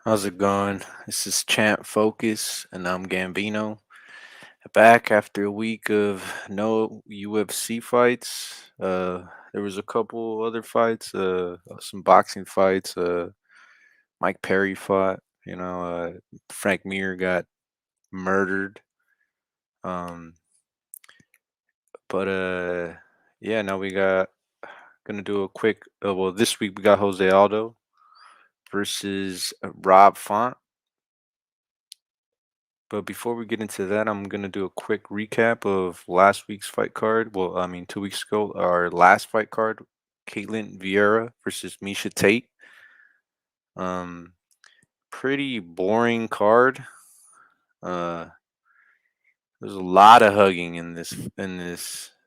How's it going? This is Champ Focus, and I'm Gambino. Back after a week of no UFC fights. There was a couple other fights, some boxing fights. Mike Perry fought. Frank Mir got murdered. Um, but yeah, now we got gonna do a quick. Well, this week we got Jose Aldo versus Rob Font. But before we get into that, I'm gonna do a quick recap of last week's fight card. Well, I mean, 2 weeks ago, our last fight card, Caitlin Vieira versus Miesha Tate. Um, Pretty boring card. Uh, there's a lot of hugging in this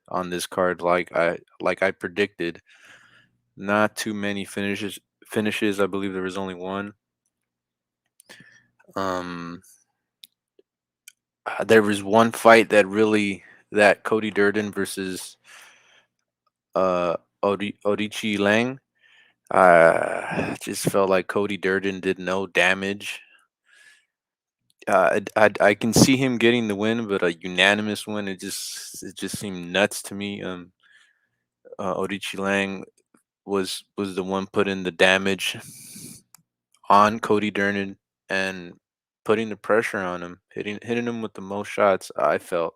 on this card, like I predicted. Not too many finishes. Finishes. I believe there was only one. Um, there was one fight that Cody Durden versus Odichi Lang. Just felt like Cody Durden did no damage. I can see him getting the win, but a unanimous win, it just seemed nuts to me. Odichi Lang was the one putting the damage on Cody Durden and putting the pressure on him, hitting him with the most shots. I felt.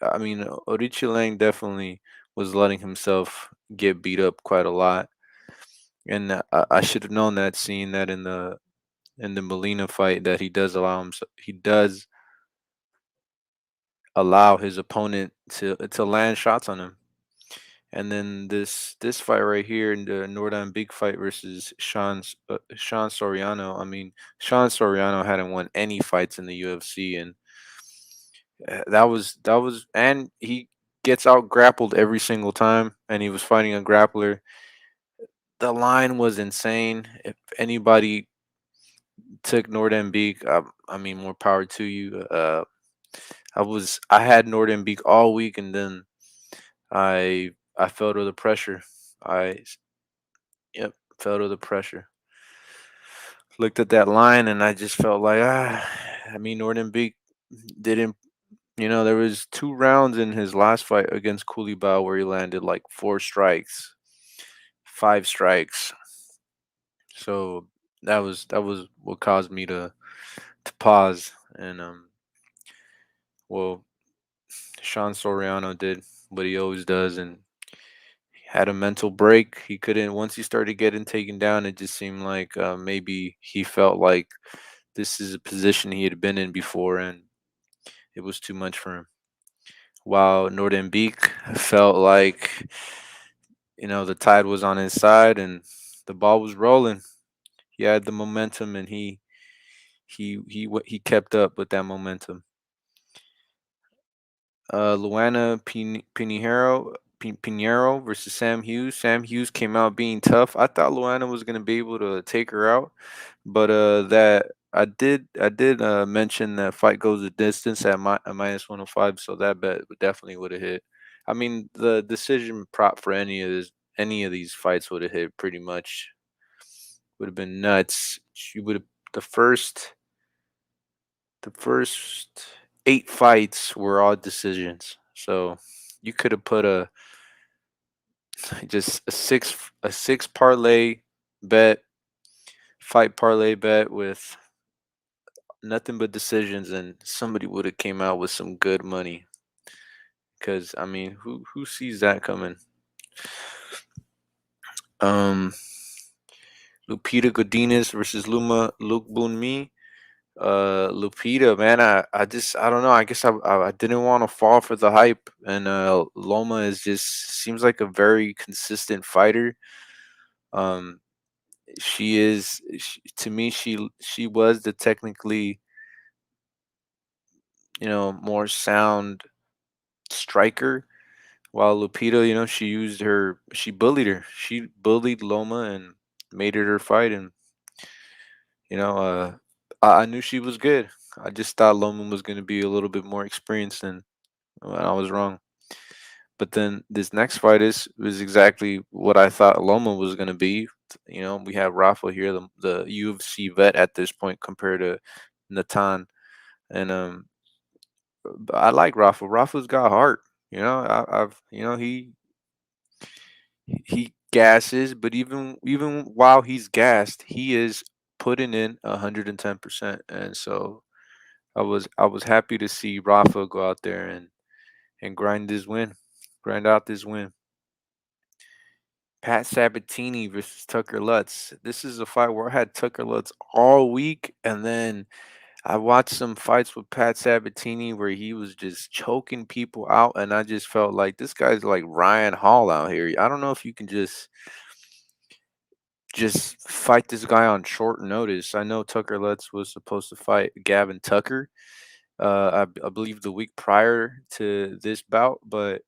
I mean, Odichi Lang definitely was letting himself get beat up quite a lot. And I should have known that, seeing that in the Molina fight, that he does allow his opponent to land shots on him. And then this fight right here in the Northern Big fight versus Sean Soriano. I mean, Sean Soriano hadn't won any fights in the UFC, and that was, and he gets out grappled every single time, and he was fighting a grappler. The line was insane. If anybody took Nordembeek, I mean, more power to you. I had Nordembeek all week, and then I fell to the pressure. I Yep, fell to the pressure. Looked at that line, and I just felt like, I mean, Nordembeek didn't. There was 2 rounds in his last fight against Kulibao where he landed like 4 strikes, 5 strikes. So that was what caused me to pause. And well, Sean Soriano did what he always does, and had a mental break. He couldn't, once he started getting taken down, it just seemed like maybe he felt like this is a position he had been in before, and it was too much for him. While Nordembeek felt like, the tide was on his side and the ball was rolling. He had the momentum, and he kept up with that momentum. Luana Pinheiro versus Sam Hughes. Sam Hughes came out being tough. I thought Luana was gonna be able to take her out, but that I did mention that fight goes the distance at -105, so that bet definitely would have hit. I mean, the decision prop for any of these fights would have hit pretty much. Would have been nuts. She would have the first 8 fights were all decisions. So you could have put just a six parlay bet, fight parlay bet with nothing but decisions, and somebody would have came out with some good money. Because I mean, who sees that coming? Um, Lupita Godinez versus Luma Luke Bunmi. Lupita, man, I don't know. I guess I didn't want to fall for the hype, and Loma is just seems like a very consistent fighter. Um, to me, she was the technically, more sound striker, while Lupita, she bullied her. She bullied Loma and made it her fight, and you know, I knew she was good. I just thought Loma was going to be a little bit more experienced, and I was wrong. But then this next fight is was exactly what I thought Loma was going to be. You know, we have Rafa here, the UFC vet at this point compared to Natan, and but I like Rafa. Rafa's got heart. You know, I've you know he gasses, but even while he's gassed, he is putting in 110%. And so I was happy to see Rafa go out there and grind out this win. Pat Sabatini versus Tucker Lutz. This is a fight where I had Tucker Lutz all week, and then I watched some fights with Pat Sabatini where he was just choking people out, and I just felt like this guy's like Ryan Hall out here. I don't know if you can just fight this guy on short notice. I know Tucker Lutz was supposed to fight Gavin Tucker, I believe the week prior to this bout, but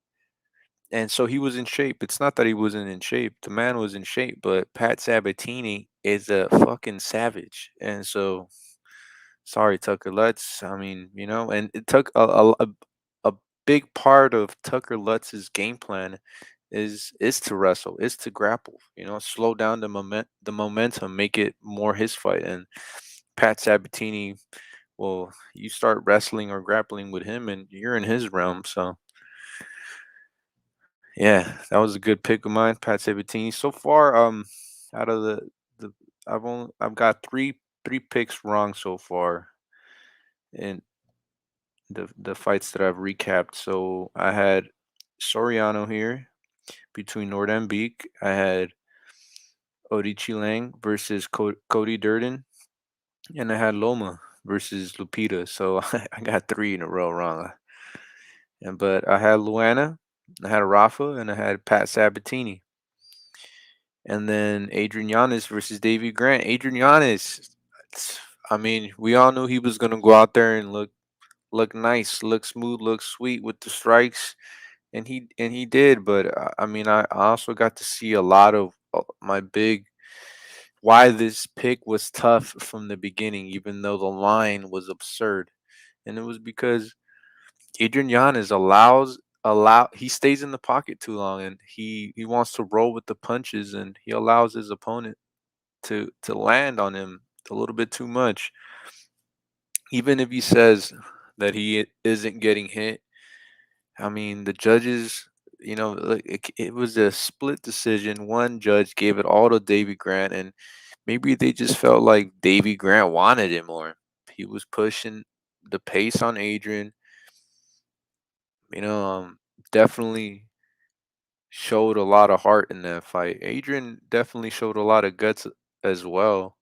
and so he was in shape. It's not that he wasn't in shape. The man was in shape, but Pat Sabatini is a fucking savage. And so sorry, Tucker Lutz. I mean, and it took a big part of Tucker Lutz's game plan is to wrestle, is to grapple. Slow down the momentum, make it more his fight. And Pat Sabatini, well, you start wrestling or grappling with him, and you're in his realm. So yeah, that was a good pick of mine, Pat Sabatini. So far, out of the I've got three picks wrong so far in the fights that I've recapped. So I had Soriano here between Nordembeek. I had Odichi Lang versus Cody Durden, and I had Loma versus Lupita. So I got three in a row wrong. But I had Luana, I had Rafa, and I had Pat Sabatini. And then Adrian Yanez versus Davy Grant. Adrian Yanez, I mean, we all knew he was gonna go out there and look nice, look smooth, look sweet with the strikes, and he did. But I mean, I also got to see a lot of my big why this pick was tough from the beginning, even though the line was absurd, and it was because Adrian Yanez allow he stays in the pocket too long, and he wants to roll with the punches, and he allows his opponent to land on him a little bit too much. Even if he says that he isn't getting hit, I mean the judges, like, it was a split decision. One judge gave it all to Davy Grant, and maybe they just felt like Davy Grant wanted it more. He was pushing the pace on Adrian. You know, definitely showed a lot of heart in that fight. Adrian definitely showed a lot of guts as well,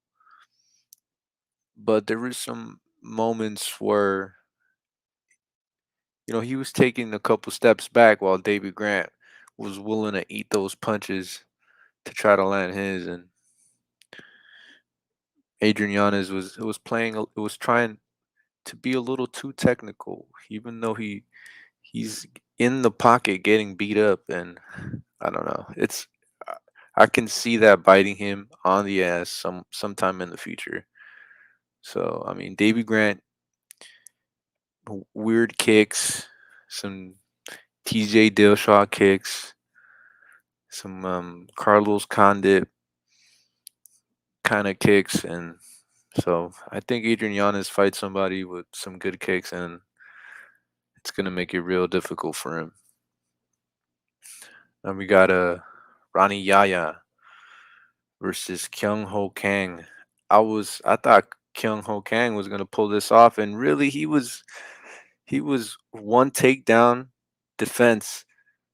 but there was some moments where he was taking a couple steps back while Davy Grant was willing to eat those punches to try to land his, and Adrian Yanez was playing was trying to be a little too technical, even though he's in the pocket getting beat up, and I don't know. I can see that biting him on the ass sometime in the future. So I mean, Davy Grant, weird kicks, some TJ Dillashaw kicks, some Carlos Condit kind of kicks, and so I think Adrian Yanez fights somebody with some good kicks, and it's gonna make it real difficult for him. And we got Ronnie Yaya versus Kyung Ho Kang. I thought Kyung Ho Kang was gonna pull this off, and really he was one takedown defense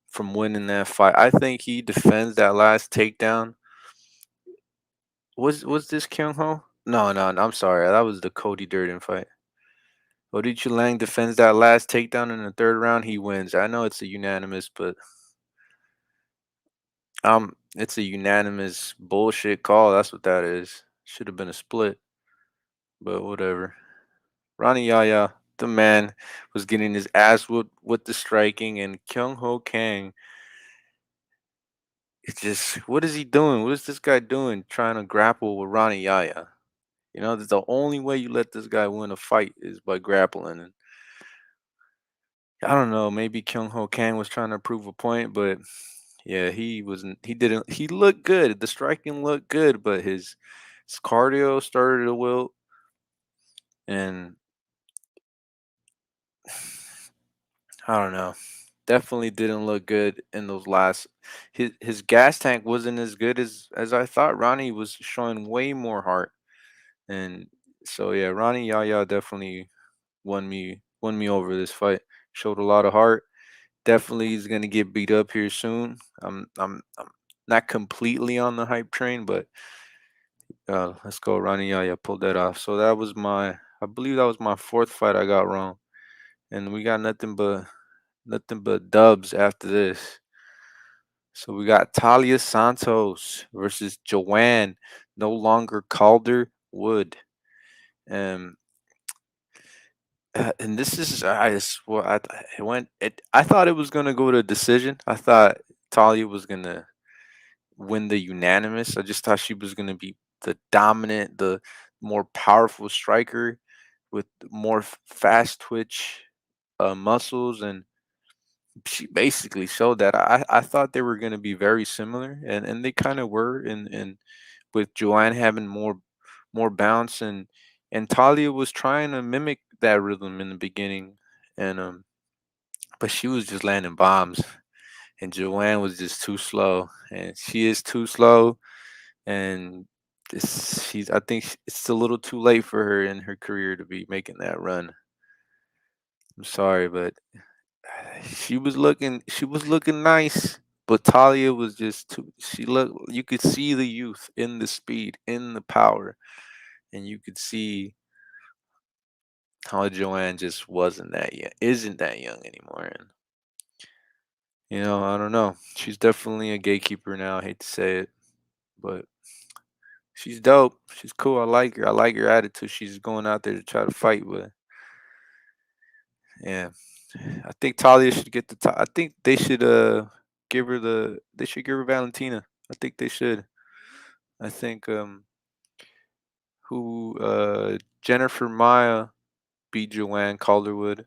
from winning that fight. I think he defends that last takedown. Was this Kyung Ho? No, no, no, I'm sorry. That was the Cody Durden fight. Odichi Lang defends that last takedown in the third round. He wins. I know it's a unanimous, but it's a unanimous bullshit call. That's what that is. Should have been a split, but whatever. Ronnie Yaya, the man, was getting his ass whooped with the striking, and Kyung Ho Kang. It's just, what is he doing? What is this guy doing? Trying to grapple with Ronnie Yaya. That's the only way you let this guy win a fight is by grappling. And I don't know. Maybe Kyung Ho Kang was trying to prove a point, but yeah, he wasn't. He didn't. He looked good. The striking looked good, but his cardio started to wilt, and I don't know. Definitely didn't look good in those last. His gas tank wasn't as good as I thought. Ronnie was showing way more heart, and so yeah, Ronnie Yaya definitely won me over this fight. Showed a lot of heart. Definitely is gonna get beat up here soon. I'm not completely on the hype train, but let's go, Ronnie Yaya pulled that off. So that was I believe that was my fourth fight I got wrong, and we got nothing but dubs after this. So we got Talia Santos versus Joanne, no longer Calder Wood. Um, and this is I swear it went. I thought it was gonna go to decision. I thought Talia was gonna win the unanimous. I just thought she was gonna be the dominant, the more powerful striker with more fast twitch muscles, and she basically showed that. I thought they were gonna be very similar, and they kind of were. In with Joanne having more bounce, and Talia was trying to mimic that rhythm in the beginning, and but she was just landing bombs, and Joanne was just too slow, and she is too slow, and she's I think it's a little too late for her in her career to be making that run. I'm sorry, but she was looking nice, but Talia was just too. She looked. You could see the youth in the speed, in the power, and you could see how Joanne just wasn't that young, isn't that young anymore. And I don't know. She's definitely a gatekeeper now. I hate to say it, but she's dope. She's cool. I like her. I like her attitude. She's going out there to try to fight with. Yeah, I think Talia should get the top. I think they should give her the. They should give her Valentina. I think they should. I think who Jennifer Maya beat Joanne Calderwood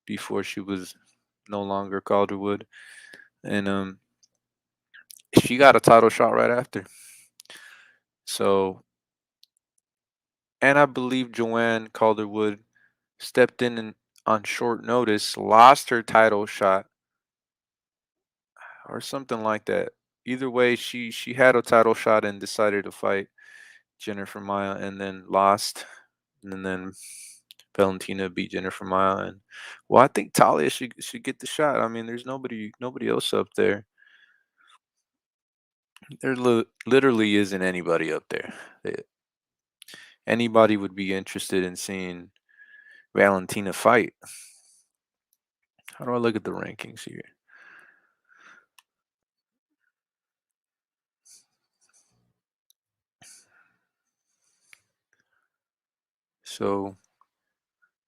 before she was no longer Calderwood, and she got a title shot right after. So, and I believe Joanne Calderwood stepped in and on short notice, lost her title shot or something like that. Either way, she had a title shot and decided to fight Jennifer Maya, and then lost, and then Valentina beat Jennifer Maya, and well, I think Talia should get the shot. I mean, there's nobody else up there. There literally isn't anybody up there. Eh, Anybody would be interested in seeing Valentina fight. How do I look at the rankings here? So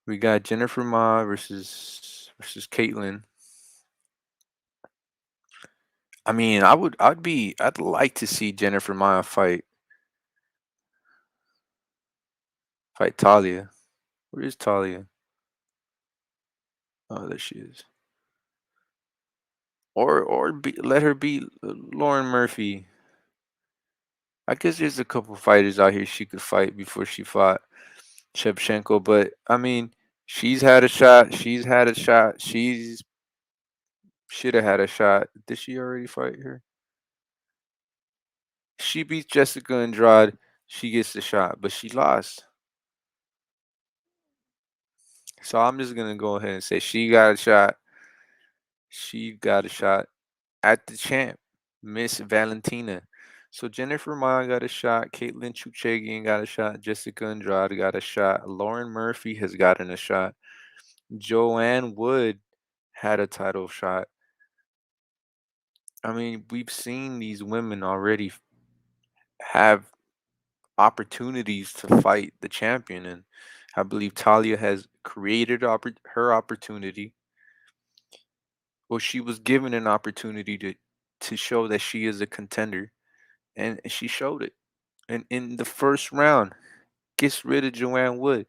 we got Jennifer Ma versus Caitlyn. I mean, I'd like to see Jennifer Maya fight Talia. Where is Talia? Oh, there she is. Let her beat Lauren Murphy. I guess there's a couple fighters out here she could fight before she fought Shevchenko, but I mean, she's had a shot. She's had a shot. She's should have had a shot. Did she already fight her? She beats Jessica Andrade. She gets the shot, but she lost. So I'm just gonna go ahead and say she got a shot. She got a shot at the champ, Miss Valentina. So Jennifer Maya got a shot. Caitlin Chookagian got a shot. Jessica Andrade got a shot. Lauren Murphy has gotten a shot. Joanne Wood had a title shot. I mean, we've seen these women already have opportunities to fight the champion, and I believe Talia has created her opportunity. Well, she was given an opportunity to show that she is a contender, and she showed it. And in the first round, gets rid of Joanne Wood.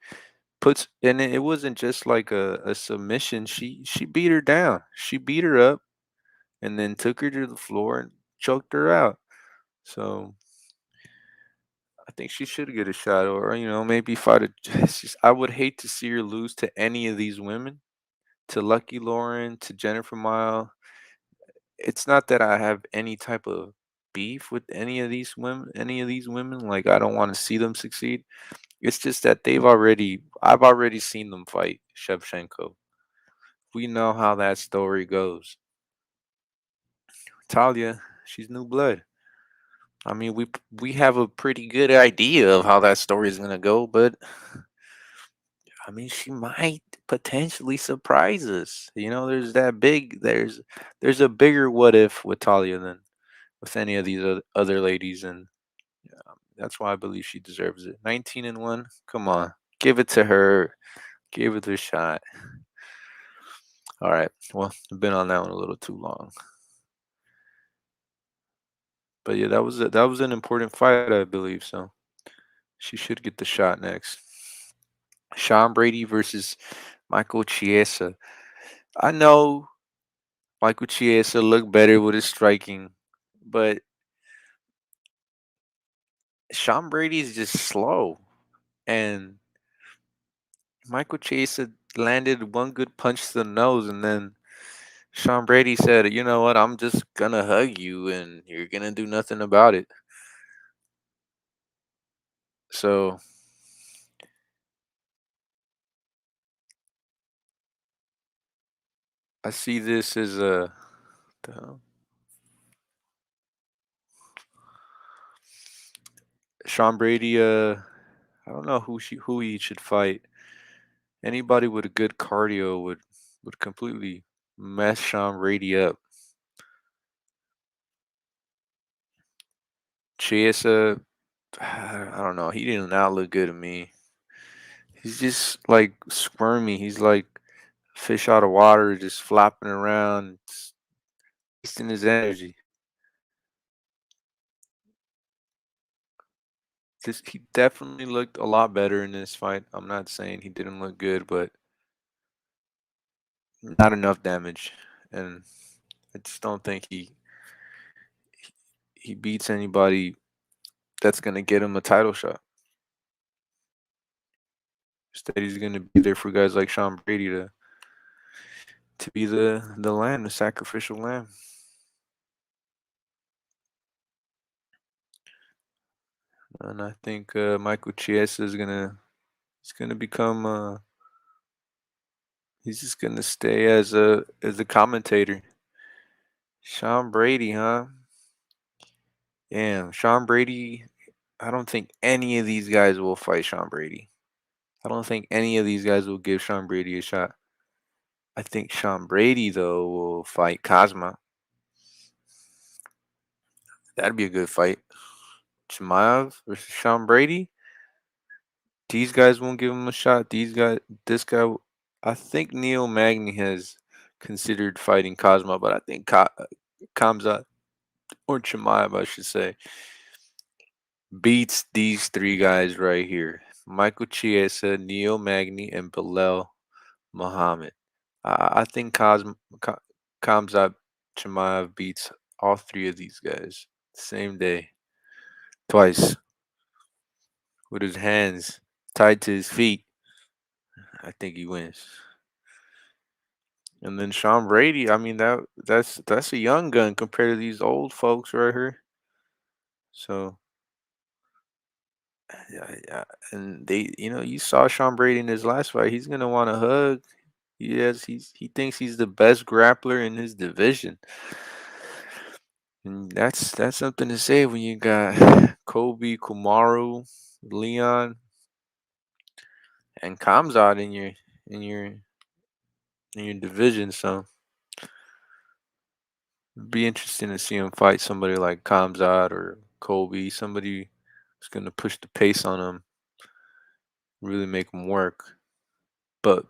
puts and it wasn't just like a submission. She beat her down. She beat her up and then took her to the floor and choked her out. So I think she should get a shot, or maybe fight a. It's just, I would hate to see her lose to any of these women, to Lucky Lauren, to Jennifer Mile. It's not that I have any type of beef with any of these women. Any of these women, like I don't want to see them succeed. It's just that I've already seen them fight Shevchenko. We know how that story goes. Talia, she's new blood. I mean, we have a pretty good idea of how that story is gonna go, but I mean, she might potentially surprise us. There's a bigger what if with Talia than with any of these other ladies, and that's why I believe she deserves it. 19-1, come on, give it to her, give it a shot. All right, well, I've been on that one a little too long, but yeah, that was an important fight, I believe. So she should get the shot next. Sean Brady versus Michael Chiesa. I know Michael Chiesa looked better with his striking, but Sean Brady is just slow. And Michael Chiesa landed one good punch to the nose, and then Sean Brady said, "You know what? I'm just gonna hug you, and you're gonna do nothing about it." So I see this as a the hell? Sean Brady. I don't know who he should fight. Anybody with a good cardio would completely mess Sean Brady up. Chiesa, I don't know. He did not look good to me. He's just like squirmy. He's like fish out of water, just flopping around, just wasting his energy. Just he definitely looked a lot better in this fight. I'm not saying he didn't look good, but not enough damage. And I just don't think he beats anybody that's gonna get him a title shot. Instead, he's gonna be there for guys like Sean Brady to be the lamb, the sacrificial lamb. And I think Michael Chiesa is gonna he's gonna become he's just gonna stay as a commentator. Sean Brady, huh? Damn, Sean Brady. I don't think any of these guys will fight Sean Brady. I don't think any of these guys will give Sean Brady a shot. I think Sean Brady though will fight Cosma. That'd be a good fight. Chimaev versus Sean Brady. These guys won't give him a shot. This guy. I think Neil Magny has considered fighting Cosma, but I think Kamzat or Chimaev, I should say, beats these three guys right here: Michael Chiesa, Neil Magny, and Bilal Muhammad. I think Kamzat Chimaev beats all three of these guys same day, twice, with his hands tied to his feet. I think he wins. And then Sean Brady, I mean that's a young gun compared to these old folks right here. So yeah, yeah. And you saw Sean Brady in his last fight. He's gonna want a hug. He thinks he's the best grappler in his division. And that's something to say when you got Kobe, Kumaru, Leon, and Kamzat in your in your division. So it'd be interesting to see him fight somebody like Kamzat or Kobe, somebody who's gonna push the pace on him, really make him work, but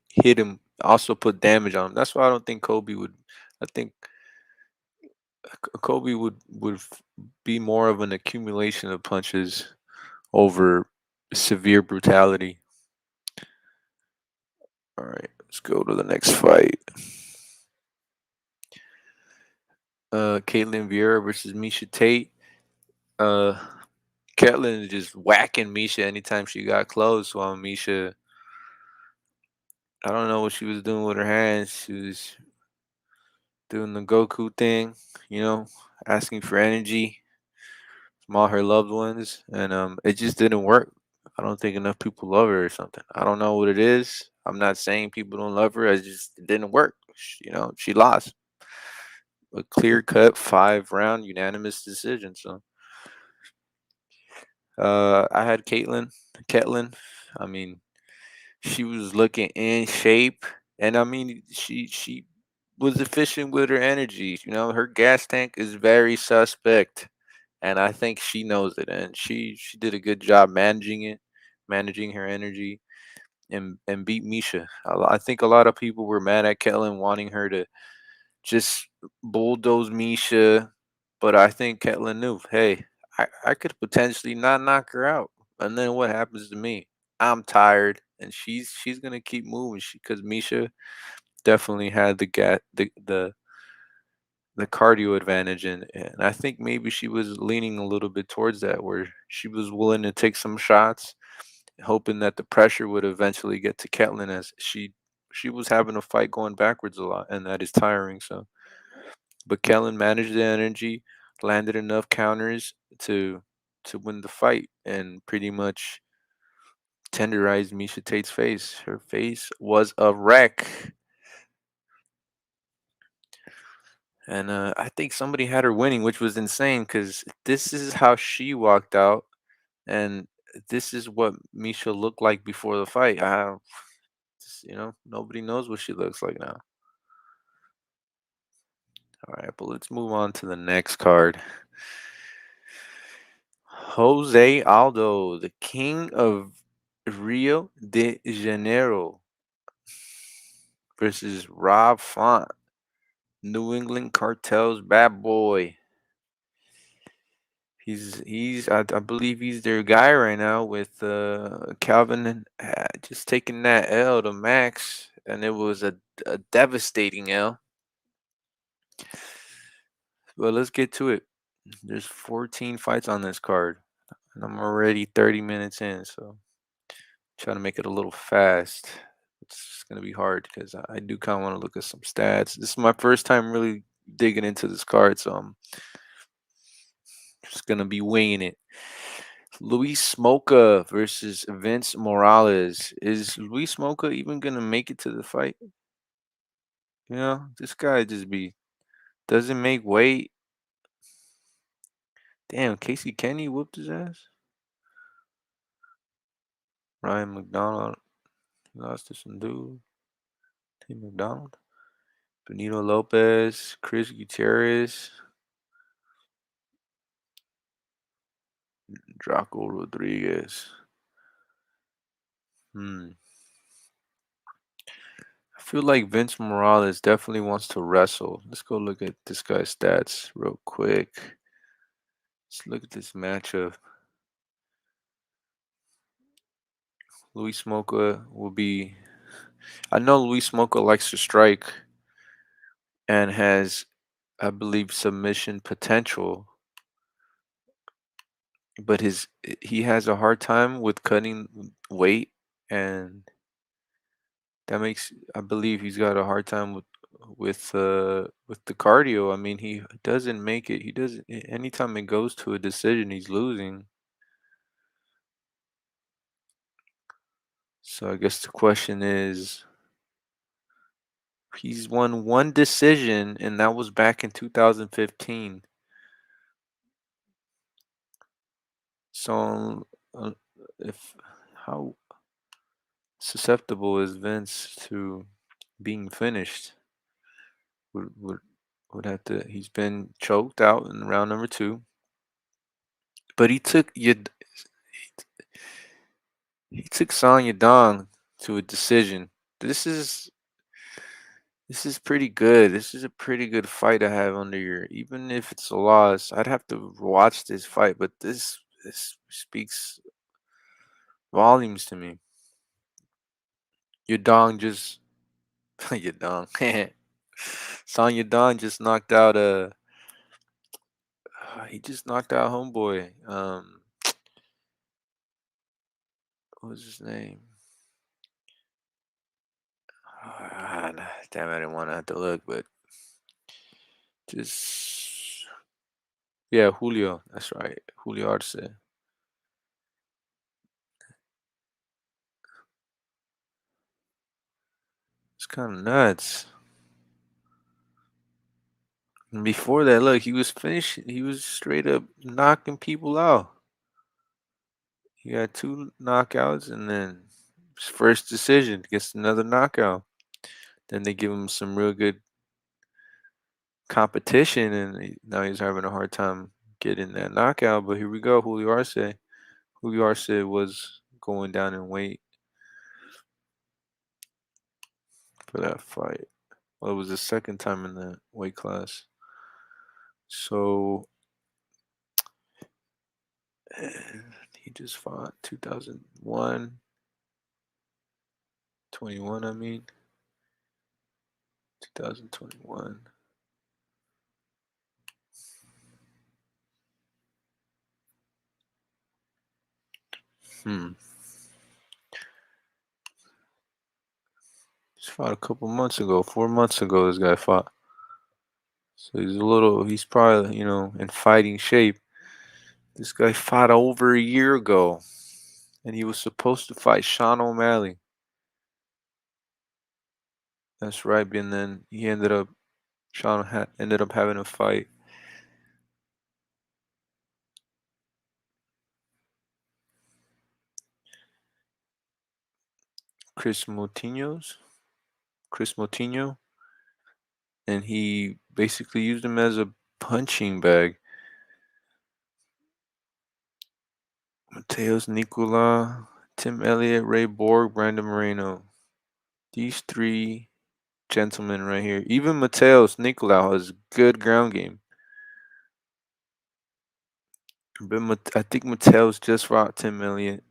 hit him, also put damage on him. That's why I don't think Kobe would. I think Kobe would be more of an accumulation of punches over severe brutality. All right, let's go to the next fight. Caitlin Vieira versus Miesha Tate. Uh, Katlyn is just whacking Miesha anytime she got close. While Miesha, I don't know what she was doing with her hands. She was doing the Goku thing, you know, asking for energy from all her loved ones, and it just didn't work. I don't think enough people love her or something. I don't know what it is. I'm not saying people don't love her. I just it didn't work. You know, she lost a clear cut 5 round unanimous decision. So I had Katlyn. I mean, she was looking in shape, and I mean, she was efficient with her energy. You know, her gas tank is very suspect, and I think she knows it, and she did a good job managing it, managing her energy, and beat Miesha. I think a lot of people were mad at Katlyn wanting her to just bulldoze Miesha, but I think Katlyn knew, hey, I could potentially not knock her out, and then what happens to me? I'm tired, and she's gonna keep moving. Because Miesha definitely had the cardio advantage, and I think maybe she was leaning a little bit towards that, where she was willing to take some shots, hoping that the pressure would eventually get to Katlyn, as she was having a fight going backwards a lot, and that is tiring. So, but Kellen managed the energy, landed enough counters to win the fight, and pretty much tenderized Miesha Tate's face. Her face was a wreck, and I think somebody had her winning, which was insane because this is how she walked out, and this is what Miesha looked like before the fight. Nobody knows what she looks like now. All right, but let's move on to the next card. Jose Aldo, the king of Rio de Janeiro, versus Rob Font, New England Cartel's bad boy. I believe he's their guy right now with Calvin just taking that L to Max, and it was a devastating L. But let's get to it. There's 14 fights on this card, and I'm already 30 minutes in, so trying to make it a little fast. It's gonna be hard because I do kind of want to look at some stats. This is my first time really digging into this card, so I'm just gonna be winging it. Luis Smoka versus Vince Morales. Is Luis Smoka even gonna make it to the fight? You know, this guy just be doesn't make weight. Damn, Casey Kenny whooped his ass. Ryan McDonald lost to some dude. Tim McDonald. Benito Lopez. Chris Gutierrez. Draco Rodriguez. Hmm. I feel like Vince Morales definitely wants to wrestle. Let's go look at this guy's stats real quick. Let's look at this matchup. Luis Smoka will be. I know Luis Smoka likes to strike and has, I believe, submission potential, but he has a hard time with cutting weight, and that makes, I believe, he's got a hard time with the cardio. I mean, he doesn't make it. He doesn't. Anytime it goes to a decision, he's losing. So I guess the question is, he's won one decision, and that was back in 2015. So, if how susceptible is Vince to being finished? Would would would have to. He's been choked out in round number two, but he took Song Yadong to a decision. This is this is pretty good. This is a pretty good fight to have under your. Even if it's a loss, I'd have to watch this fight, but this speaks volumes to me. Your dong just your dong. Son Yadong just knocked out he just knocked out homeboy. What was his name? Damn, I didn't want to have to look, but just yeah, Julio. That's right, Julio Arce. It's kind of nuts. And before that, look, he was finished. He was straight up knocking people out. He had two knockouts, and then his first decision gets another knockout. Then they give him some real good competition, and now he's having a hard time getting that knockout. But here we go, Julio Arce. Julio Arce was going down in weight for that fight. Well, it was the second time in that weight class. So he just fought 2001, 21. I mean, 2021. Hmm. Just fought a couple months ago. 4 months ago, this guy fought. So he's a little. He's probably in fighting shape. This guy fought over a year ago, and he was supposed to fight Sean O'Malley. That's right, and then he ended up ended up having a fight. Chris Moutinho's Chris Moutinho, and he basically used him as a punching bag. Mateus Nicola, Tim Elliott, Ray Borg, Brandon Moreno. These three gentlemen right here. Even Mateus Nicolau has good ground game. But I think Mateus just fought Tim Elliott.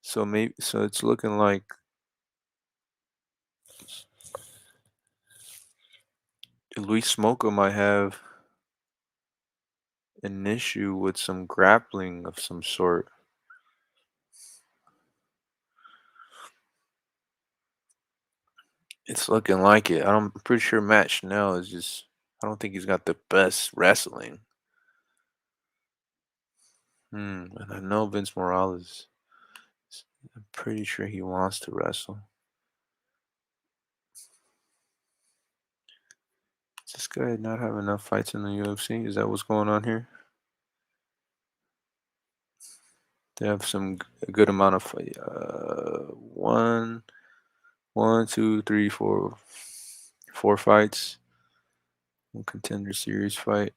So it's looking like Luis Smoka might have an issue with some grappling of some sort. It's looking like it. I'm pretty sure Matt Schnell is just. I don't think he's got the best wrestling. And I know Vince Morales. I'm pretty sure he wants to wrestle. Does this guy not have enough fights in the UFC? Is that what's going on here? They have a good amount of fight. One, two, three, four fights. One contender series fight.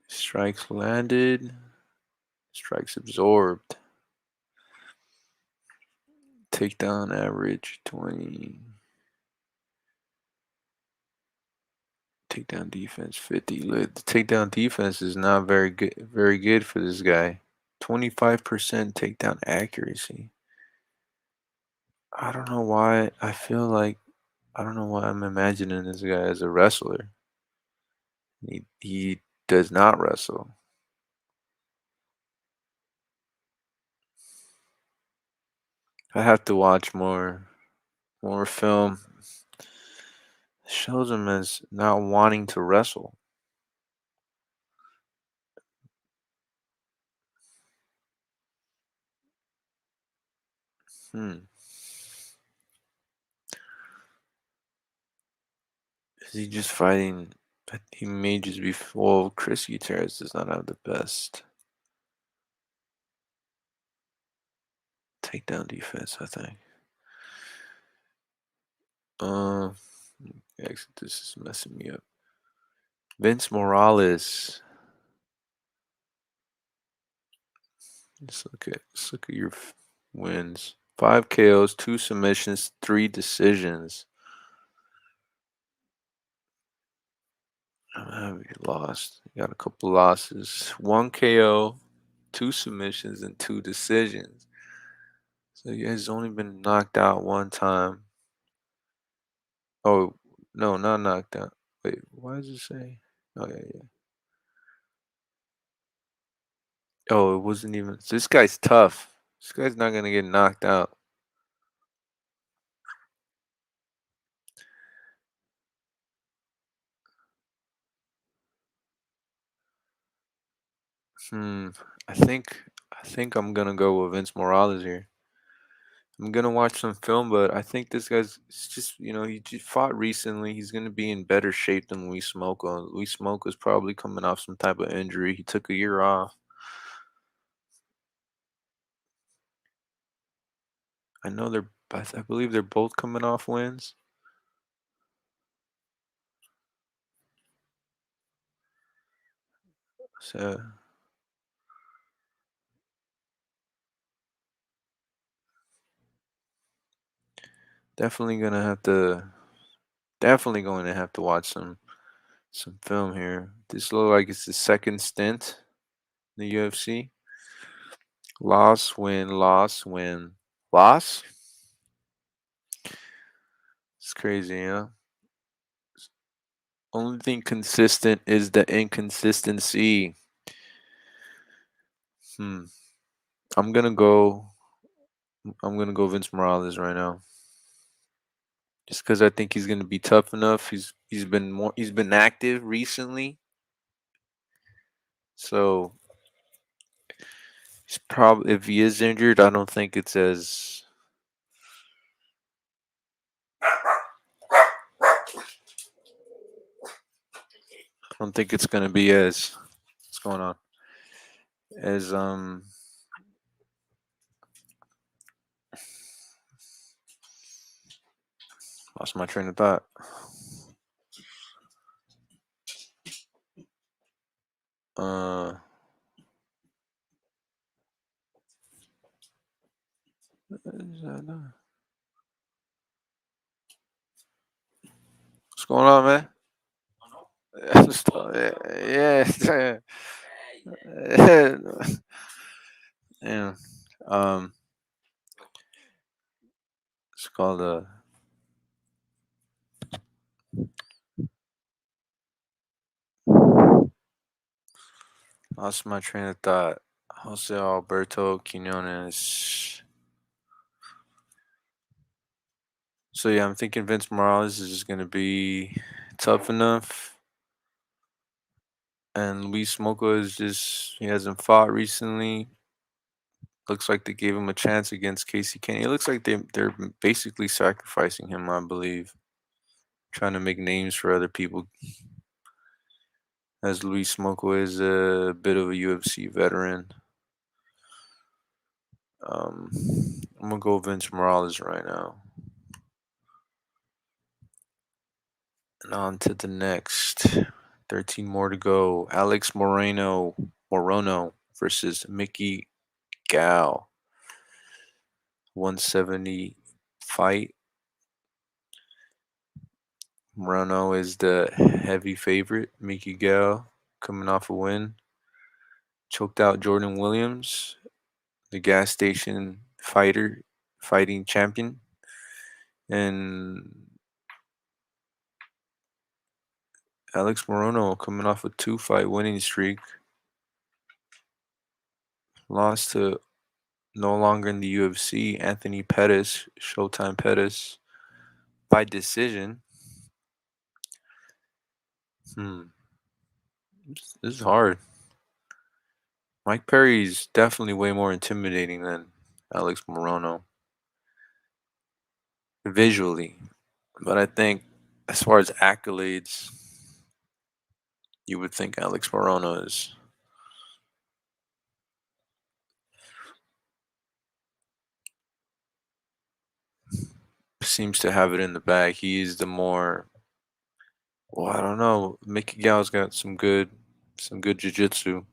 Strikes landed. Strikes absorbed. Takedown average 20. Takedown defense 50. Look, the takedown defense is not very good for this guy. 25% takedown accuracy. I don't know why I don't know why I'm imagining this guy as a wrestler. He does not wrestle. I have to watch more film. Shows him as not wanting to wrestle. Hmm. Is he just fighting? He may just be. Well, Chris Gutierrez does not have the best takedown defense, I think. Um, actually, this is messing me up. Vince Morales. Let's look at your wins. 5 KOs, 2 submissions, 3 decisions. He lost. He got a couple losses. One KO, two submissions, and two decisions. So he has only been knocked out one time. Oh, no, not knocked out. Wait, why does it say? Oh, yeah, yeah. Oh, it wasn't even. This guy's tough. This guy's not going to get knocked out. Hmm. I think I think I'm gonna go with Vince Morales here. I'm gonna watch some film, but I think this guy's it's just he just fought recently. He's gonna be in better shape than Luis Smoka. Luis Smoka's probably coming off some type of injury. He took a year off. I know I believe they're both coming off wins. So definitely gonna have to definitely going to have to watch some film here. This look like it's the second stint in the UFC. Loss, win, loss, win, loss. It's crazy, yeah. Only thing consistent is the inconsistency. Hmm. I'm gonna go. I'm gonna go Vince Morales right now, just because I think he's gonna be tough enough. He's been more. He's been active recently, so he's probably if he is injured, I don't think it's as. I don't think it's gonna be as. What's going on? As lost my train of thought. Uh, what's going on, man? Yeah. Yeah. Um, it's called lost my train of thought. Jose Alberto Quinones. So yeah, I'm thinking Vince Morales is just gonna be tough enough, and Luis Smoka is just he hasn't fought recently. Looks like they gave him a chance against Casey Kenny. It looks like they're basically sacrificing him, I believe, trying to make names for other people. As Luis Smoka is a bit of a UFC veteran. Um, I'm gonna go Vince Morales right now. And on to the next. 13 more to go. Alex Morono versus Mickey Gall. 170 fight. Morono is the heavy favorite. Mickey Gall coming off a win. Choked out Jordan Williams, the gas station fighting champion. And Alex Morono coming off a two-fight winning streak. Lost to no longer in the UFC, Anthony Pettis, Showtime Pettis, by decision. Hmm, this is hard. Mike Perry's definitely way more intimidating than Alex Morono visually, but I think as far as accolades, you would think Alex Morono seems to have it in the bag. He is the more well, I don't know. Mickey Gall's got some good jiu-jitsu.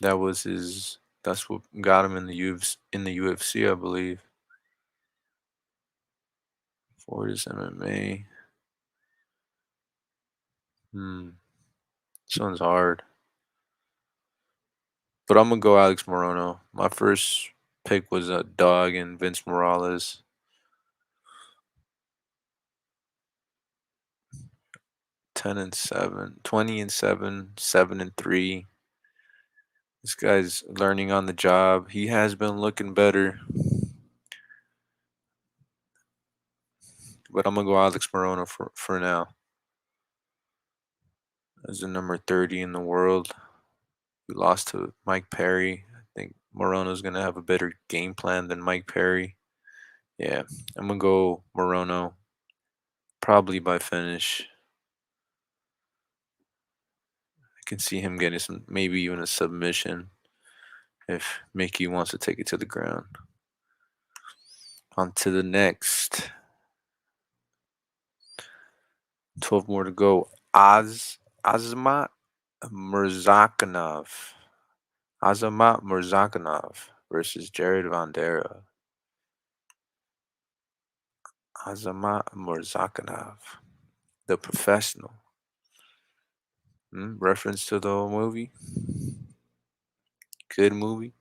That's what got him in the UFC, I believe. Fortis MMA. Hmm. This one's hard. But I'm gonna go Alex Morono. My first pick was a dog and Vince Morales. 10-7, 20-7, 7-3. This guy's learning on the job. He has been looking better. But I'm gonna go Alex Morono for now. As the number 30 in the world. We lost to Mike Perry. I think Morono's gonna have a better game plan than Mike Perry. Yeah, I'm gonna go Morono, probably by finish. I can see him getting some, maybe even a submission if Mickey wants to take it to the ground. On to the next. 12 more to go. Azamat Murzakanov. Azamat Murzakanov versus Jared Bandera. Azamat Murzakanov, the professional. Reference to the whole movie. Good movie.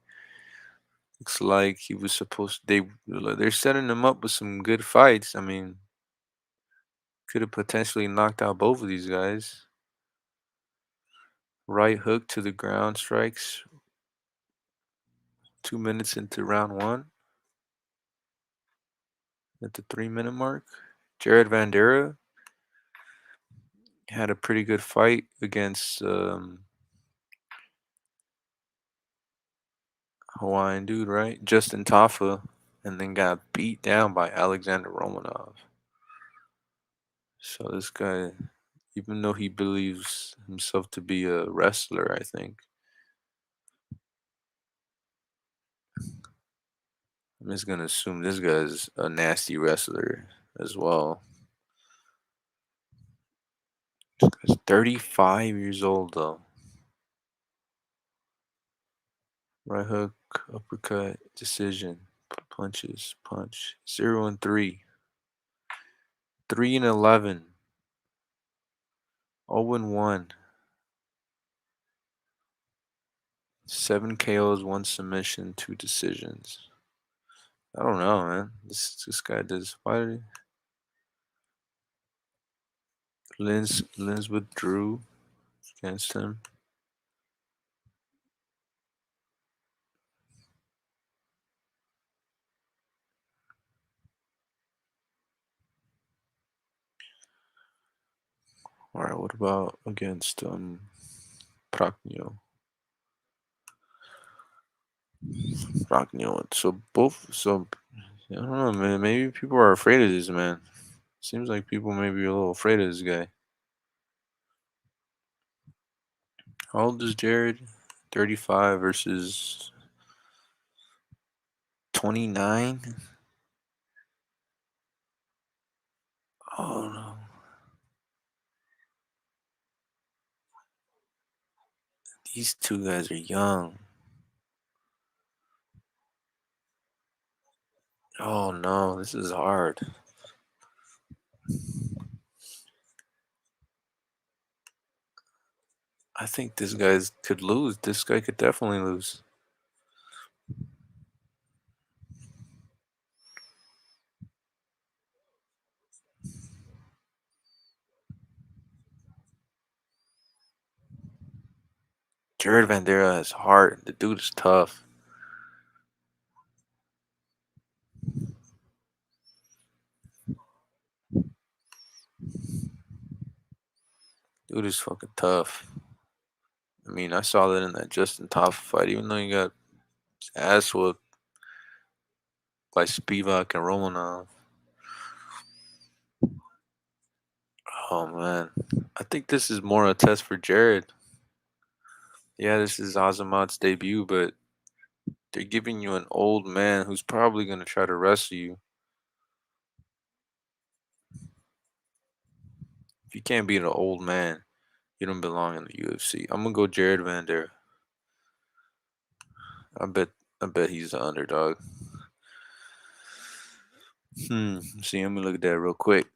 Looks like he was supposed. They're setting him up with some good fights. I mean, could have potentially knocked out both of these guys. Right hook to the ground strikes. 2 minutes into round one. At the 3 minute mark. Jared Vandera had a pretty good fight against Hawaiian dude, right? Justin Tafa, and then got beat down by Alexander Romanov. So this guy, even though he believes himself to be a wrestler, I think I'm just gonna assume this guy's a nasty wrestler as well. He's 35 years old though. Right hook, uppercut, decision, punches, punch. 0-3, 3-11, 0-1, 7 KOs, 1 submission, 2 decisions. I don't know, man. This guy does. Why did Lins withdrew against him? All right, what about against Praknio? Praknio. So both. So I don't know, man. Maybe people are afraid of this man. Seems like people may be a little afraid of this guy. How old is Jared? 35 versus 29. Oh no, these two guys are young. Oh no, this is hard. I think this guy's could lose. This guy could definitely lose. Jared Vandera has heart. The dude is tough. Dude is fucking tough. I mean, I saw that in that Justin Toff fight. Even though he got his ass whooped by Spivak and Romanov. Oh man, I think this is more a test for Jared. Yeah, this is Azamat's debut, but they're giving you an old man who's probably gonna try to wrestle you. If you can't beat an old man, you don't belong in the UFC. I'm gonna go Jared Vander. I bet I bet he's the underdog. See, let me look at that real quick.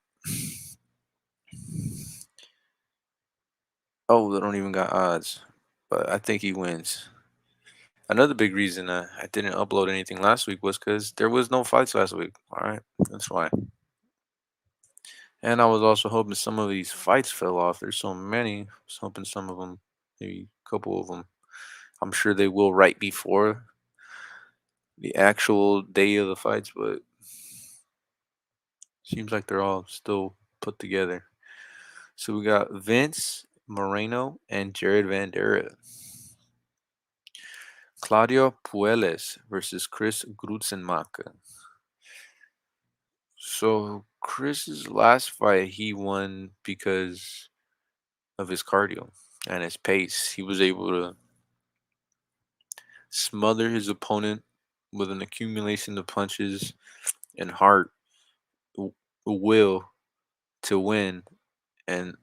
Oh, they don't even got odds, but I think he wins. Another big reason I didn't upload anything last week was because there was no fights last week. All right, that's why. And I was also hoping some of these fights fell off. There's so many. I was hoping some of them, maybe a couple of them. I'm sure they will right before the actual day of the fights, but seems like they're all still put together. So we got Vince Moreno and Jared Bandera. Claudio Puelles versus Chris Grutzenmacher. So Chris's last fight, he won because of his cardio and his pace. He was able to smother his opponent with an accumulation of punches and heart w- will to win and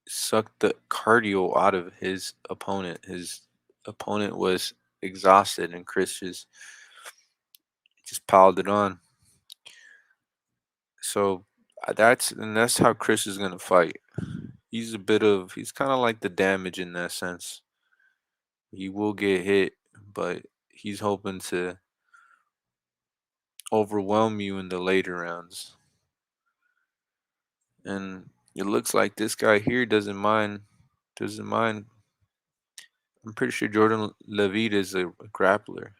suck the cardio out of his opponent. His opponent was exhausted and Chris just piled it on. So that's how Chris is gonna fight. He's kind of like the damage in that sense. He will get hit, but he's hoping to overwhelm you in the later rounds. And it looks like this guy here doesn't mind. Doesn't mind. I'm pretty sure Jordan Levitt is a grappler.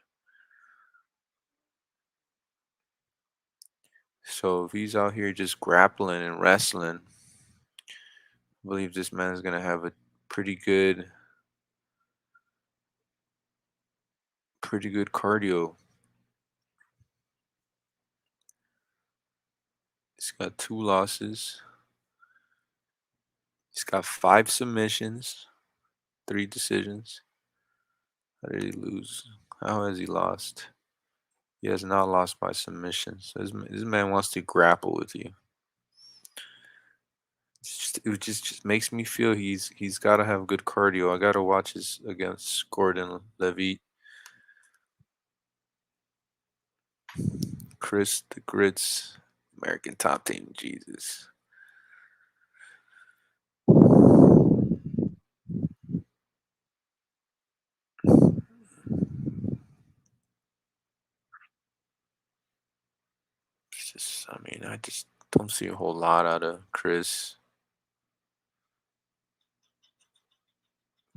So if he's out here just grappling and wrestling, I believe this man is gonna have a pretty good, pretty good cardio. He's got 2 losses. He's got 5 submissions, 3 decisions. How did he lose? How has he lost? He has not lost by submission. So this man wants to grapple with you. It just makes me feel he's got to have good cardio. I got to watch his against Gordon Levitt, Chris the Grits, American Top Team. Jesus, it's just I mean I just don't see a whole lot out of Chris.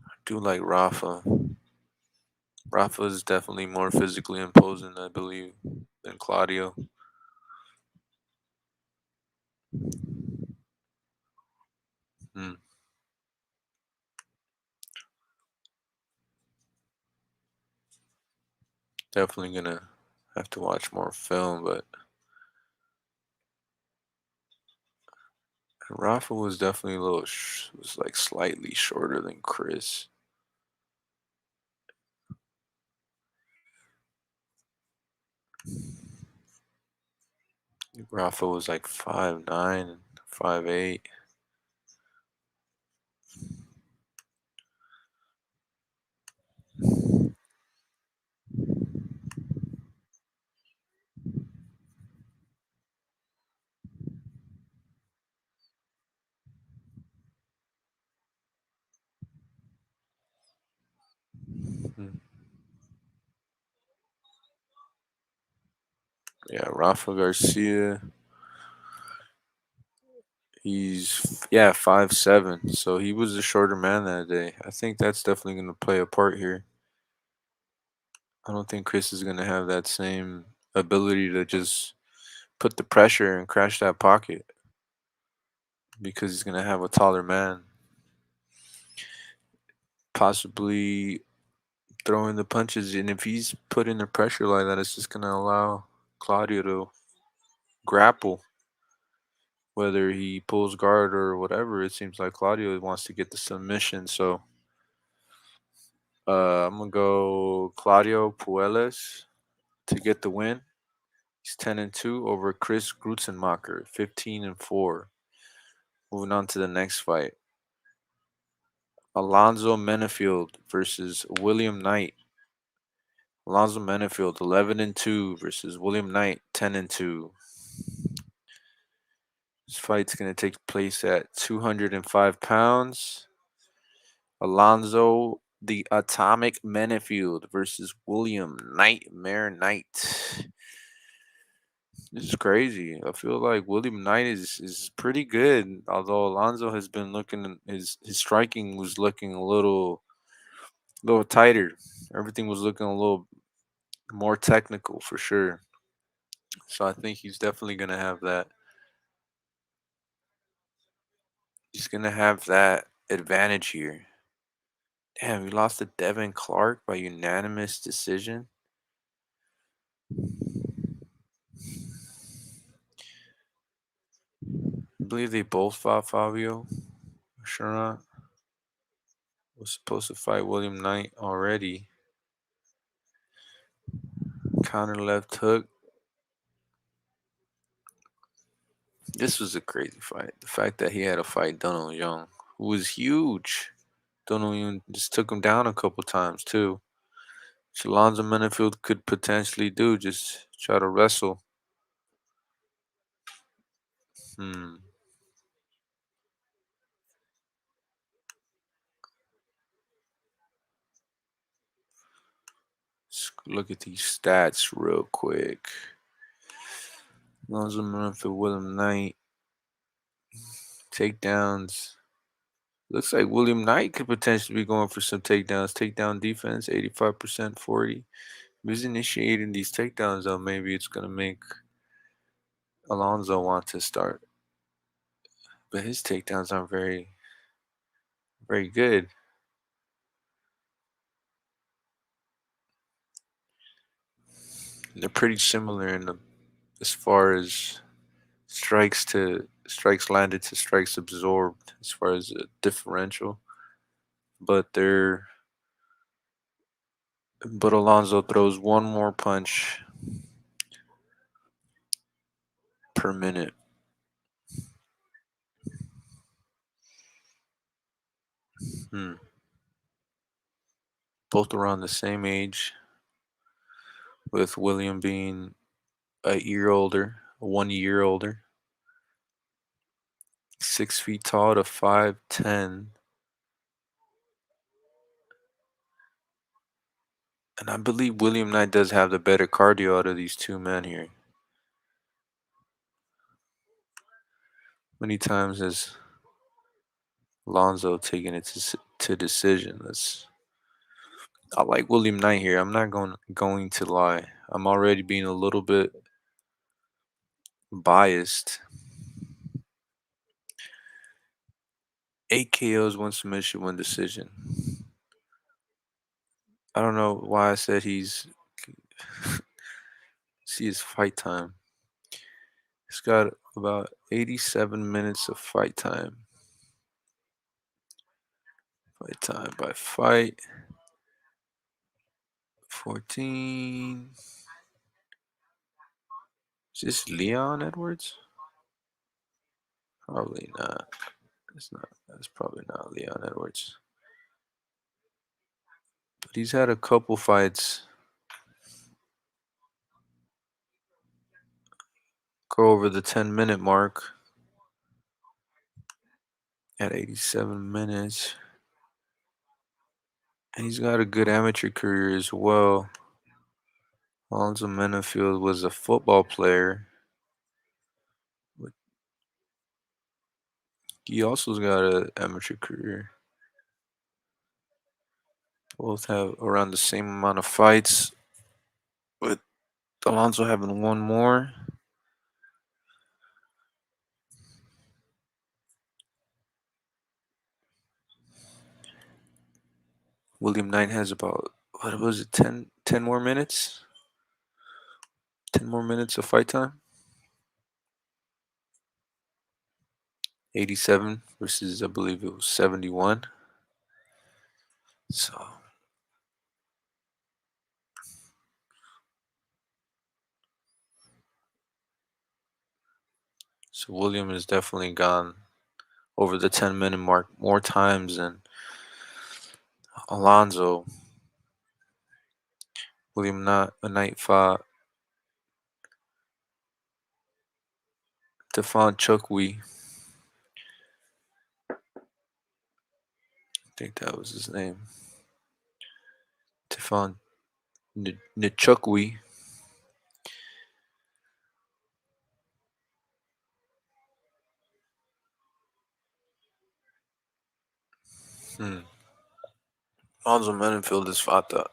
I do like Rafa. Rafa is definitely more physically imposing, I believe, than Claudio. Hmm. Definitely gonna have to watch more film, but Rafa was definitely a little was like slightly shorter than Chris. Rafa was like 5'9", 5'8". Hmm. Yeah, Rafa Garcia. He's 5'7", so he was a shorter man that day. I think that's definitely gonna play a part here. I don't think Chris is gonna have that same ability to just put the pressure and crash that pocket because he's gonna have a taller man, possibly throwing the punches. And if he's putting the pressure like that, it's just gonna allow Claudio to grapple, whether he pulls guard or whatever. It seems like Claudio wants to get the submission. So I'm gonna go Claudio Puelles to get the win. He's 10-2 over Chris Grutzenmacher, 15-4. Moving on to the next fight. Alonzo Manfield versus William Knight. Alonzo Manfield 11-2 versus William Knight 10-2. This fight's going to take place at 205 pounds. Alonzo, the Atomic Manfield versus William Nightmare Knight. This is crazy. I feel like William Knight is pretty good, although Alonzo has been looking his striking was looking a little tighter. Everything was looking a little more technical for sure. So I think he's definitely gonna have that. He's gonna have that advantage here. Damn, he lost to Devin Clark by unanimous decision. I believe they both fought Fabio. Sure not. Was supposed to fight William Knight already. Counter left hook. This was a crazy fight. The fact that he had to fight Donald Young, who was huge. Donald Young just took him down a couple times too. So Alonzo Manfield could potentially do just try to wrestle. Hmm. Let's look at these stats real quick. Alonzo Manfield, William Knight, takedowns. Looks like William Knight could potentially be going for some takedowns. Takedown defense, 85%, 40. If he's initiating these takedowns, though, maybe it's going to make Alonzo want to start. But his takedowns aren't very good. They're pretty similar as far as strikes landed to strikes absorbed, as far as a differential. But Alonzo throws one more punch per minute. Hmm. Both around the same age, with William being a year older, 1 year older. 6 feet tall to 5'10". And I believe William Knight does have the better cardio out of these two men here. Many times has Alonzo taken it to decision. I like William Knight here. I'm not going to lie. I'm already being a little bit biased. 8 KOs, one submission, one decision. I don't know why I said he's see his fight time. He's got about 87 minutes of fight time. Fight time by fight. 14. Is this Leon Edwards? Probably not. It's not. That's probably not Leon Edwards. But he's had a couple fights go over the 10-minute mark at 87 minutes. And he's got a good amateur career as well. Alonzo Manfield was a football player. He also's got an amateur career. Both have around the same amount of fights, with Alonzo having one more. William Knight has about, what was it, 10 more minutes? 10 more minutes of fight time? 87 versus, I believe it was 71. So William has definitely gone over the 10-minute mark more times than Alonzo. William Knight fought Tefon Chukwi. I think that was his name. Tefon Nchukwi. Hmm. Alonzo Manfield has fought the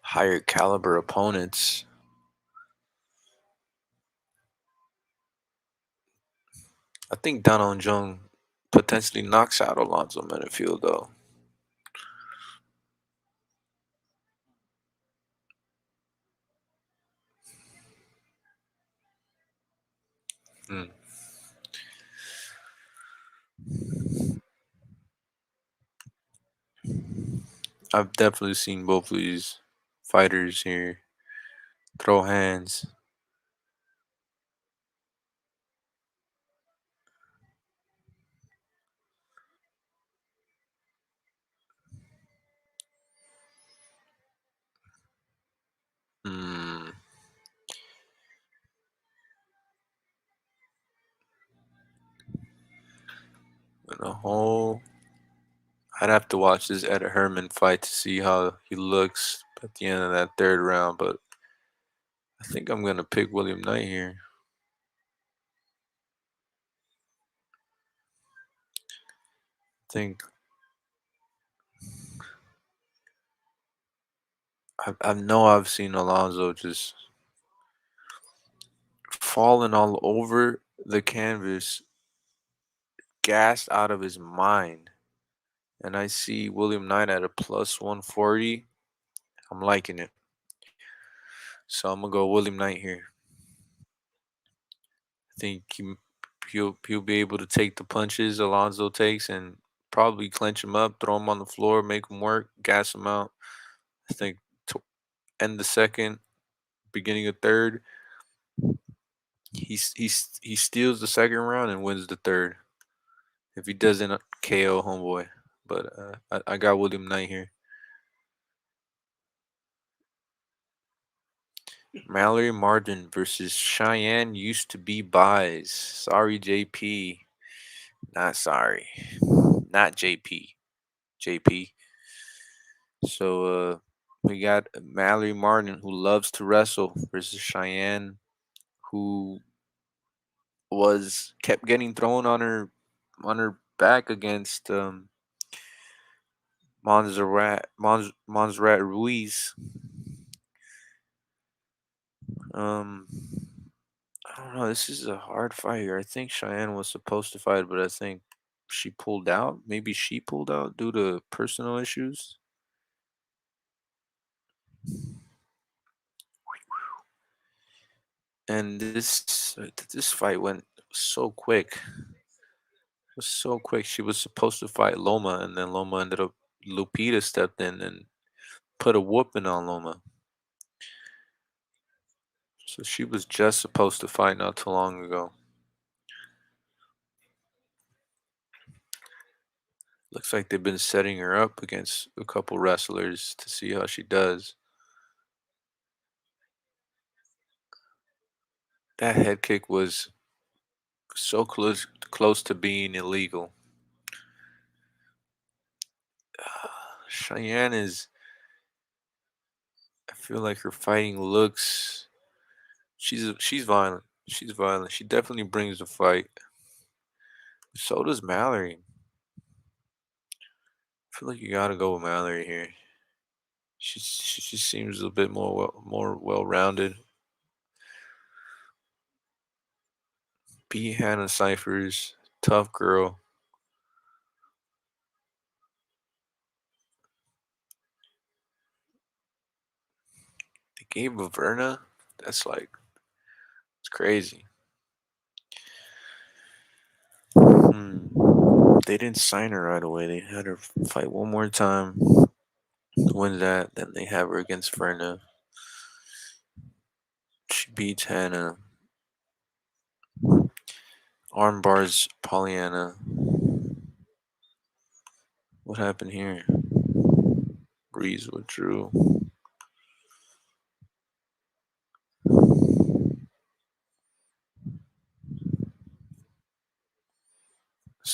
higher caliber opponents. I think Donald Jung potentially knocks out Alonzo Manfield though. Hmm. I've definitely seen both of these fighters here throw hands. Hmm. And a whole. I'd have to watch this Ed Herman fight to see how he looks at the end of that third round, but I think I'm gonna pick William Knight here. I think I know I've seen Alonzo just falling all over the canvas, gassed out of his mind. And I see William Knight at a plus 140. I'm liking it. So I'm gonna go William Knight here. I think he'll be able to take the punches Alonzo takes and probably clench him up, throw him on the floor, make him work, gas him out. I think to end the second, beginning of third, he steals the second round and wins the third. If he doesn't KO homeboy, but I got William Knight here. Mallory Martin versus Cheyenne used to be buys. Sorry, JP. Not sorry. Not JP. JP. So we got Mallory Martin who loves to wrestle versus Cheyenne who was kept getting thrown on her back against Montserrat Ruiz. Um I don't know. This is a hard fight here. I think Cheyenne was supposed to fight, but I think she pulled out. Maybe she pulled out due to personal issues. And this fight went so quick. It was so quick. She was supposed to fight Loma, and then Loma ended up. Lupita stepped in and put a whooping on Loma. So she was just supposed to fight not too long ago. Looks like they've been setting her up against a couple wrestlers to see how she does. That head kick was so close to being illegal. Cheyenne is. I feel like her fighting looks. She's violent. She's violent. She definitely brings the fight. So does Mallory. I feel like you gotta go with Mallory here. She seems a bit more well rounded. B Hannah Cyphers, tough girl. They gave Verna. That's like it's crazy. Hmm. They didn't sign her right away. They had her fight one more time, win that, then they have her against Verna. She beats Hannah. Armbars Pollyanna. What happened here? Breeze withdrew.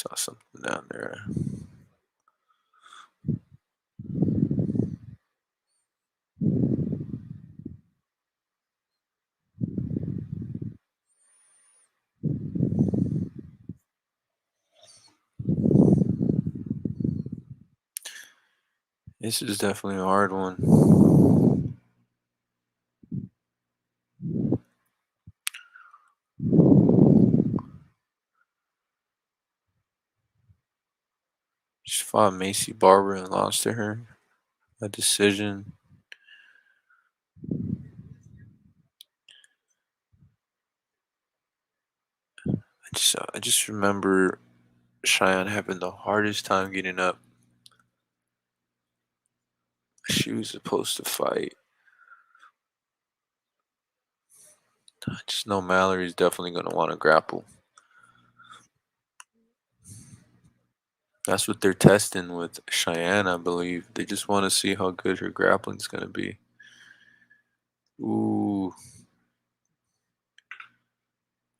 saw something down there. This is definitely a hard one. She fought Macy Barber and lost to her. A decision. I just remember Cheyenne having the hardest time getting up. She was supposed to fight. I just know Mallory's definitely going to want to grapple. That's what they're testing with Cheyenne, I believe. They just want to see how good her grappling's going to be. Ooh.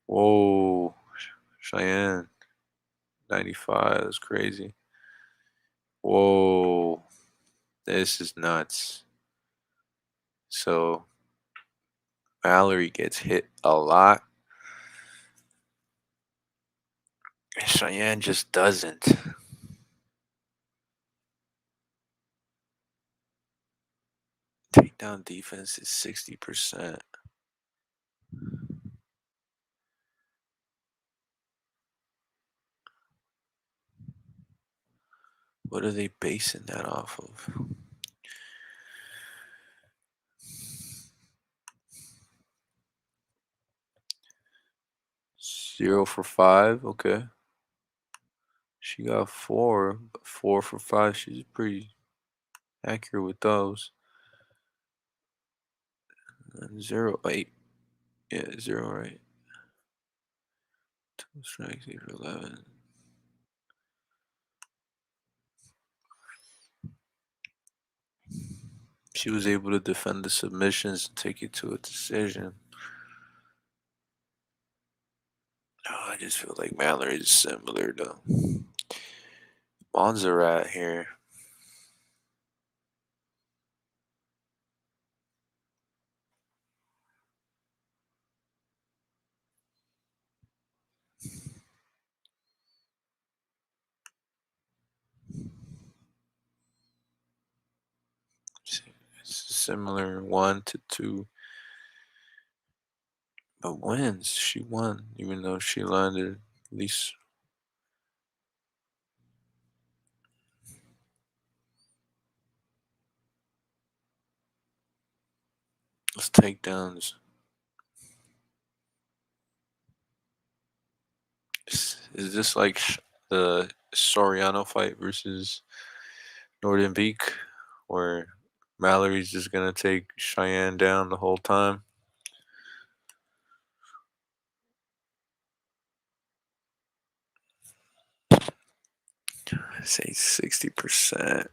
Whoa. Cheyenne. 95. That's crazy. Whoa. This is nuts. So Mallory gets hit a lot. And Cheyenne just doesn't. Takedown defense is 60%. What are they basing that off of? 0 for 5. Okay. She got 4, but 4 for 5. She's pretty accurate with those. And 0, 8. Yeah, 0, right. 2 strikes, 8 for 11. She was able to defend the submissions and take it to a decision. Oh, I just feel like Mallory is similar though. Montserrat here. It's similar 1 to 2. But wins. She won, even though she landed at least those takedowns. Is this like the Soriano fight versus Norden Beek, where Mallory's just gonna take Cheyenne down the whole time? I say 60%. I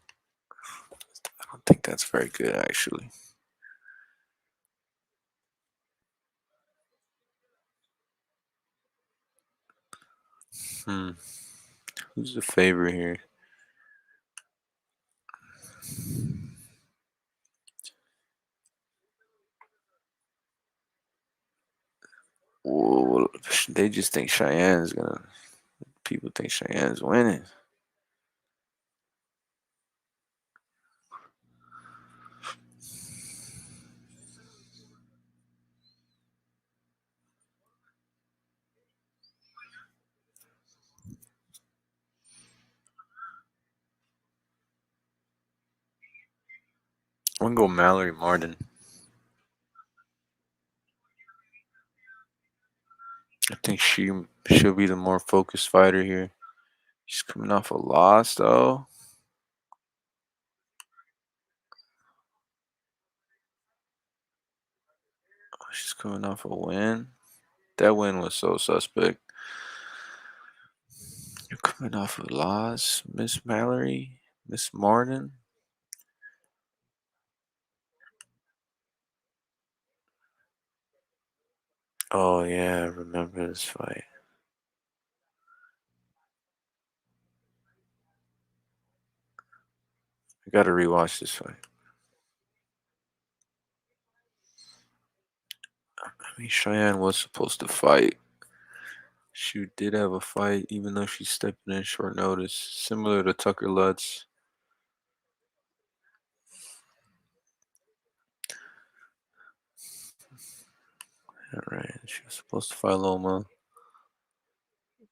don't think that's very good, actually. Hmm. Who's the favorite here? Well, they just think Cheyenne's gonna. People think Cheyenne's winning. I'm gonna go Mallory Martin. I think she'll be the more focused fighter here. She's coming off a loss though. She's coming off a win. That win was so suspect. You're coming off a loss, Miss Mallory, Miss Martin. Oh yeah, I remember this fight. I gotta rewatch this fight. I mean, Cheyenne was supposed to fight. She did have a fight, even though she's stepping in short notice, similar to Tucker Lutz. All right, she was supposed to fight Loma,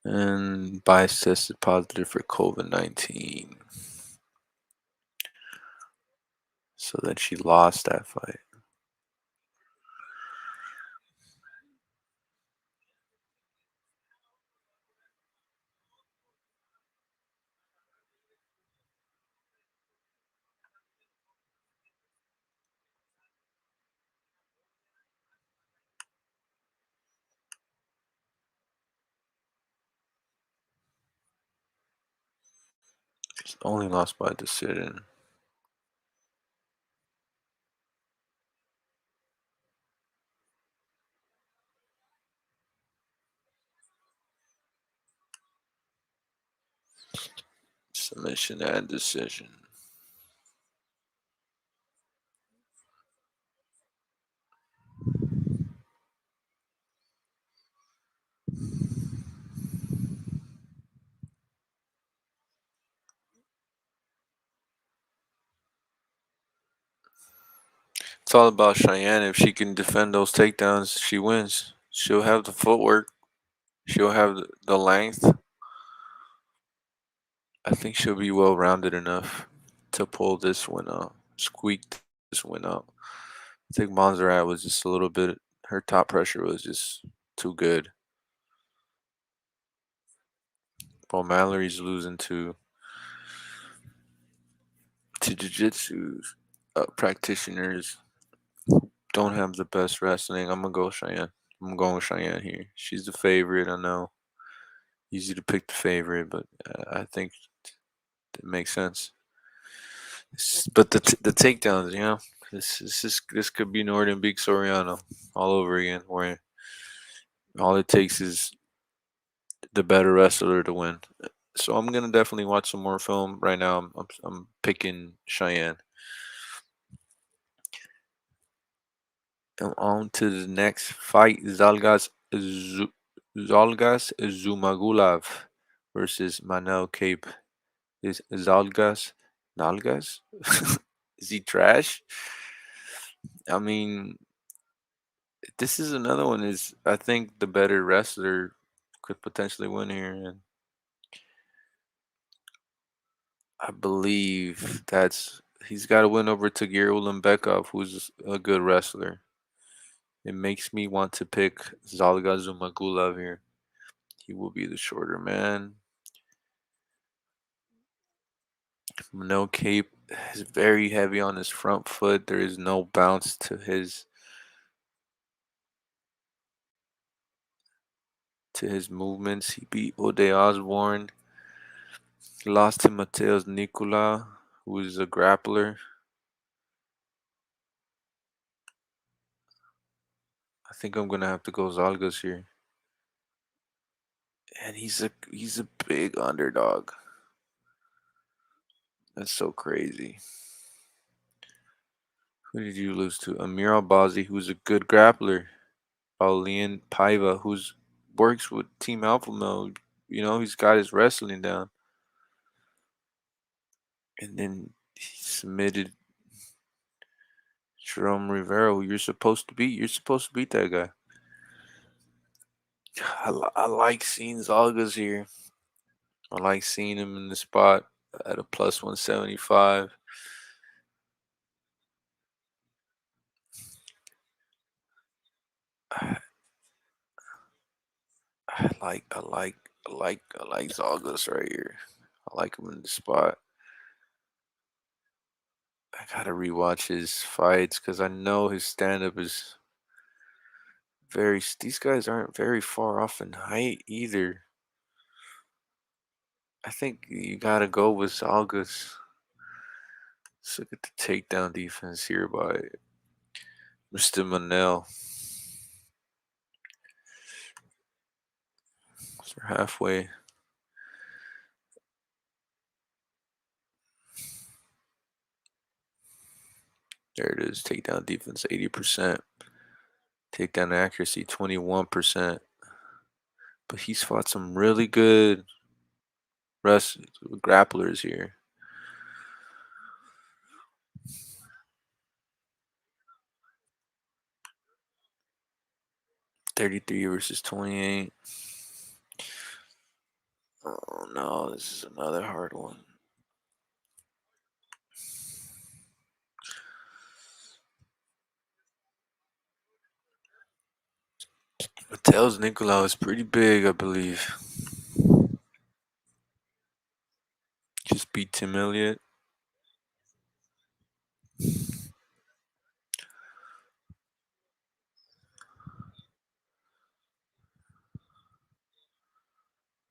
and Bias tested positive for COVID-19. So then she lost that fight. She's only lost by decision. Submission and decision. It's all about Cheyenne. If she can defend those takedowns, she wins. She'll have the footwork. She'll have the length. I think she'll be well rounded enough to pull this one out, squeak this one out. I think Montserrat was just a little bit. Her top pressure was just too good. While Mallory's losing to jiu-jitsu practitioners don't have the best wrestling. I'm gonna go Cheyenne. I'm going with Cheyenne here. She's the favorite. I know. Easy to pick the favorite, but I think it makes sense. But the takedowns, this could be Northern Big Soriano all over again, where all it takes is the better wrestler to win. So I'm gonna definitely watch some more film. Right now, I'm picking Cheyenne. And on to the next fight: Zalgas Zumagulov versus Manel Cape. Is Zalgas Nalgas? Is he trash? I mean, this is another one. Is I think the better wrestler could potentially win here, and I believe that's he's got to win over Tagir Ulanbekov, who's a good wrestler. It makes me want to pick Zalga Zumagulov here. He will be the shorter man. No cape is very heavy on his front foot. There is no bounce to his movements. He beat Ode Osborne. He lost to Mateus Nicola, who is a grappler. I think I'm gonna have to go Zalgas here. And he's a big underdog. That's so crazy. Who did you lose to? Amir Albazi, who's a good grappler. Paulian Paiva, who's works with Team Alpha Male. He's got his wrestling down. And then he submitted Jerome Rivera, who you're supposed to beat. You're supposed to beat that guy. I like seeing Zalgas here. I like seeing him in the spot at a plus 175. I I like Zalgas right here. I like him in the spot. I gotta rewatch his fights because I know his stand up is very. These guys aren't very far off in height either. I think you gotta go with Zalgas. Let's look at the takedown defense here by Mr. Manel. So we're halfway. His takedown defense 80%. Takedown accuracy 21%. But he's fought some really good grapplers here. 33 versus 28. Oh no, this is another hard one. Mattel's Nicolau is pretty big, I believe. Just beat Tim Elliott.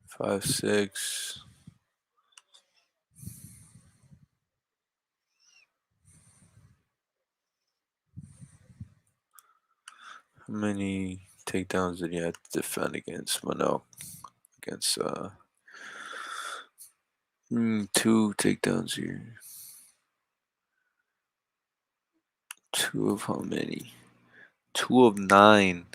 Five, 6. How many takedowns did he have to defend against Mano? Against 2 takedowns here. 2 of how many? 2 of 9.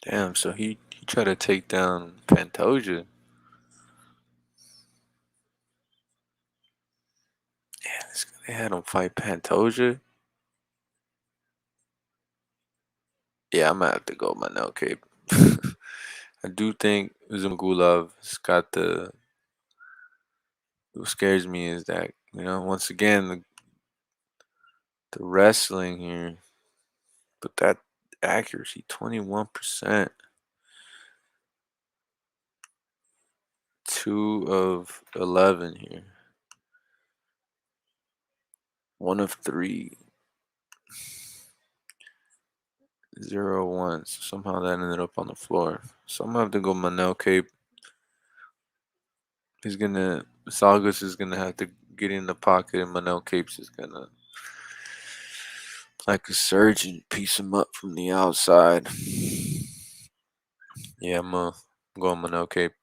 Damn, so he tried to take down Pantoja. Yeah, they had him fight Pantoja. Yeah, I'm gonna have to go Manel Cape. I do think Zumagulov has got the. What scares me is that once again the wrestling here, but that accuracy 21%, 2 of 11 here, 1 of 3, 0 1. So somehow that ended up on the floor. So I'm gonna have to go Manel Cape. Salgas is gonna have to get in the pocket, and Manel Capes is gonna, like a surgeon, piece him up from the outside. Yeah, I'm going Manel Cape.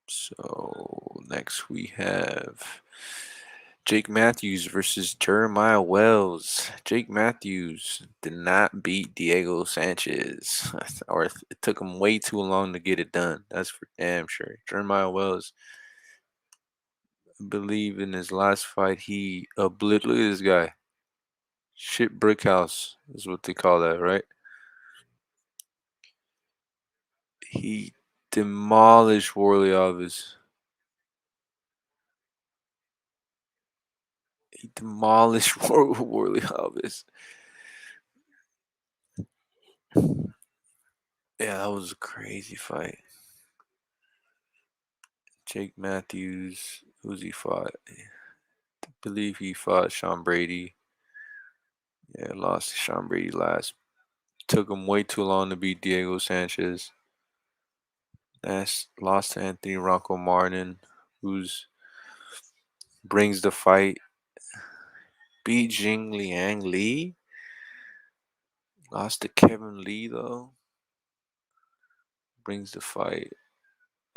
So next we have Jake Matthews versus Jeremiah Wells. Jake Matthews did not beat Diego Sanchez, or it took him way too long to get it done. That's for damn sure. Jeremiah Wells, I believe in his last fight, he look at this guy. Shit brick house is what they call that, right? He demolished Worley Alves. He demolished Worley Alves. Yeah, that was a crazy fight. Jake Matthews, who's he fought? I believe he fought Sean Brady. Yeah, lost to Sean Brady last. Took him way too long to beat Diego Sanchez. That's lost to Anthony Rocco Martin, who's brings the fight. Beat Jing Liang Li. Lost to Kevin Lee though. Brings the fight.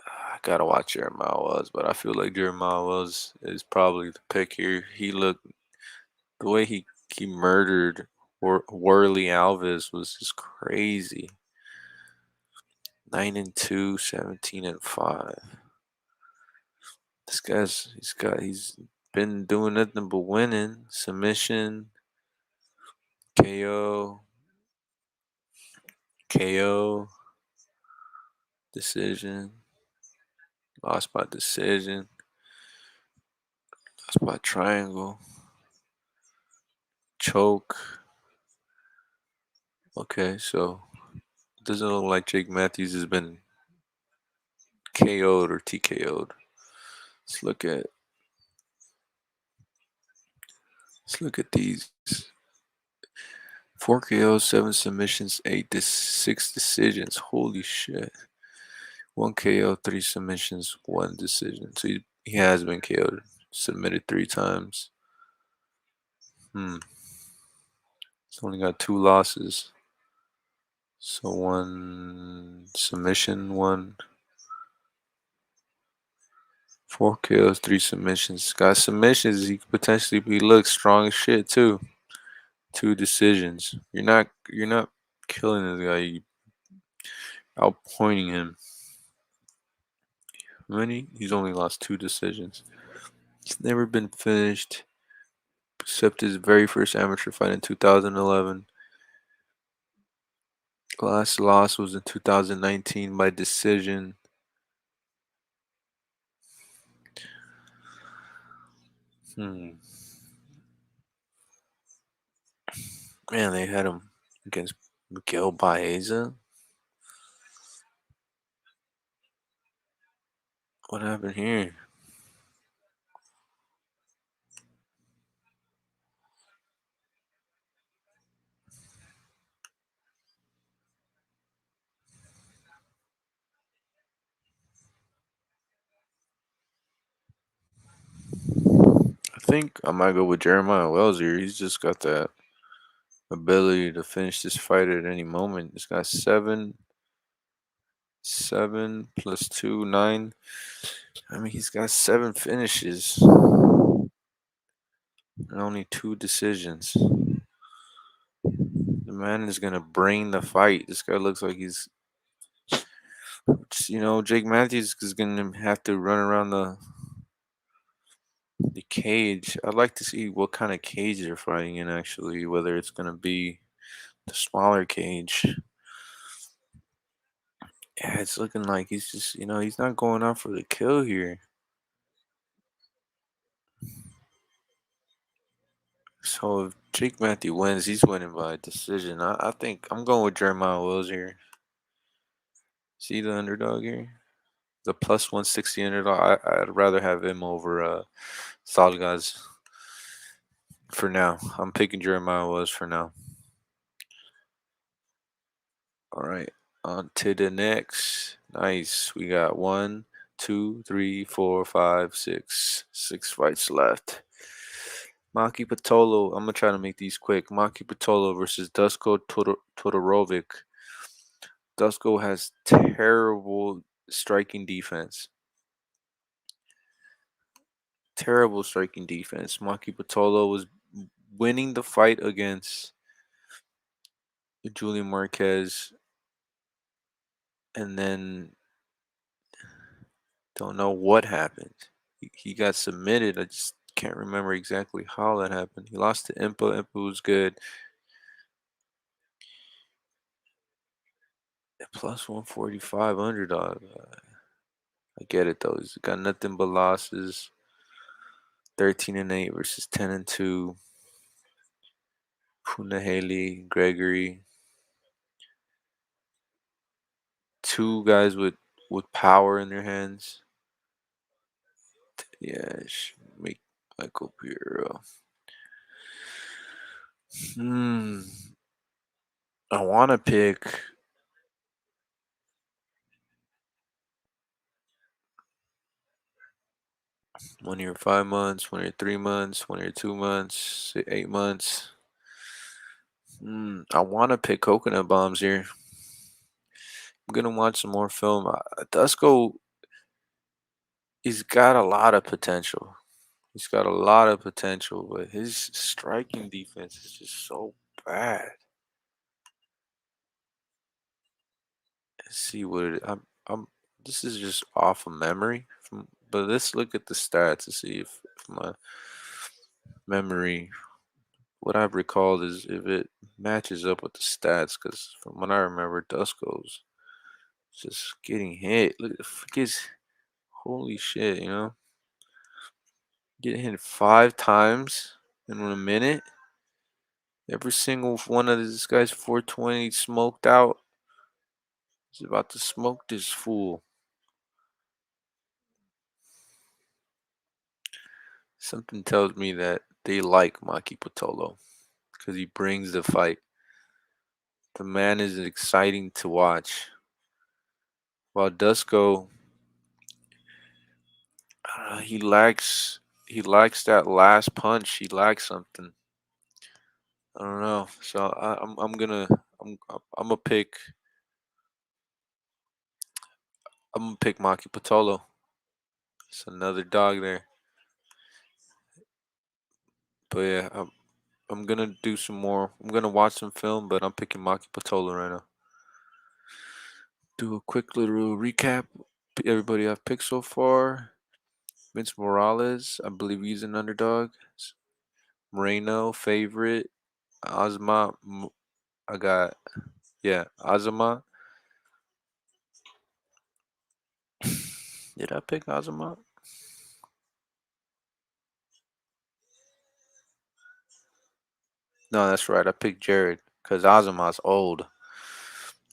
I gotta watch Jeremiah Wells, but I feel like Jeremiah Wells is probably the pick here. He looked the way he murdered Worley Alves was just crazy. 9-2, 17-5. This he's been doing nothing but winning. Submission, KO, KO, decision, lost by decision, lost by triangle, choke. Okay, so it doesn't look like Jake Matthews has been KO'd or TKO'd. Let's look at let's look at these. 4 KOs, 7 submissions, 6 decisions. Holy shit. 1 KO, 3 submissions, 1 decision. So he has been KO'd. Submitted 3 times. He's only got 2 losses. So 1 submission, 4 KOs, 3 submissions. Got submissions. He could potentially be strong as shit too. 2 decisions. You're not killing this guy. You outpointing him. Many? He's only lost 2 decisions. He's never been finished except his very first amateur fight in 2011. Last loss was in 2019 by decision. Man, they had him against Miguel Baeza. What happened here? I think I might go with Jeremiah Wells here. He's just got that ability to finish this fight at any moment. He's got 7 plus 2, 9. I mean, he's got 7 finishes and only 2 decisions. The man is gonna bring the fight. This guy looks like Jake Matthews is gonna have to run around the cage. I'd like to see what kind of cage they're fighting in, actually, whether it's gonna be the smaller cage. Yeah, it's looking like he's just, he's not going out for the kill here. So if Jake Matthew wins, he's winning by decision. I think I'm going with Jeremiah Wills here. See the underdog here? The plus 160 underdog. I'd rather have him over Salgaz for now. I'm picking Jeremiah Wills for now. All right, on to the next. Nice. We got 1, 2, 3, 4, 5, 6. 6 fights left. Maki Patolo. I'm gonna try to make these quick. Maki Patolo versus Dusko Todorovic. Dusko has terrible striking defense. Terrible striking defense. Maki Patolo was winning the fight against Julian Marquez, and then don't know what happened. He got submitted. I just can't remember exactly how that happened. He lost to Impa. Impa was good. Plus 145 underdog. I get it though. He's got nothing but losses. 13-8 versus 10-2. Punahele, Gregory. 2 guys with power in their hands. Yeah, make Michael Piero. I want to pick 1 year 5 months, 1 year 3 months, 1 year 2 months, 8 months. I want to pick Coconut Bombs here. I'm gonna watch some more film. Dusko, he's got a lot of potential. He's got a lot of potential, but his striking defense is just so bad. Let's see what I'm. This is just off of memory, but let's look at the stats to see if my memory, what I've recalled, is if it matches up with the stats. Because from what I remember, Dusko's just getting hit. Look at the holy shit, getting hit 5 times in a minute. Every single one of this guy's 420 smoked out. He's about to smoke this fool. Something tells me that they like Maki Patolo because he brings the fight. The man is exciting to watch. While Dusko, he lacks that last punch. He lacks something. I don't know. So I'm gonna pick Maki Patolo. It's another dog there. But yeah, I'm gonna do some more. I'm gonna watch some film, but I'm picking Maki Patolo right now. Do a quick little recap. Everybody I've picked so far. Vince Morales, I believe he's an underdog. Moreno, favorite. Ozma, I got, yeah, Ozma. Did I pick Ozma? No, that's right. I picked Jared because Ozma's old.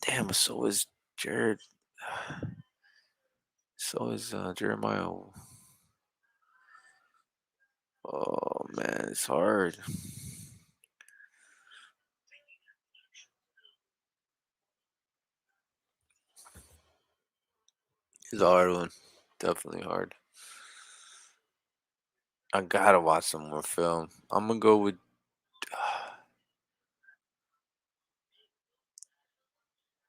Damn, but so is Jared. So is Jeremiah. Oh man, it's hard. It's a hard one. Definitely hard. I gotta watch some more film. I'm gonna go with.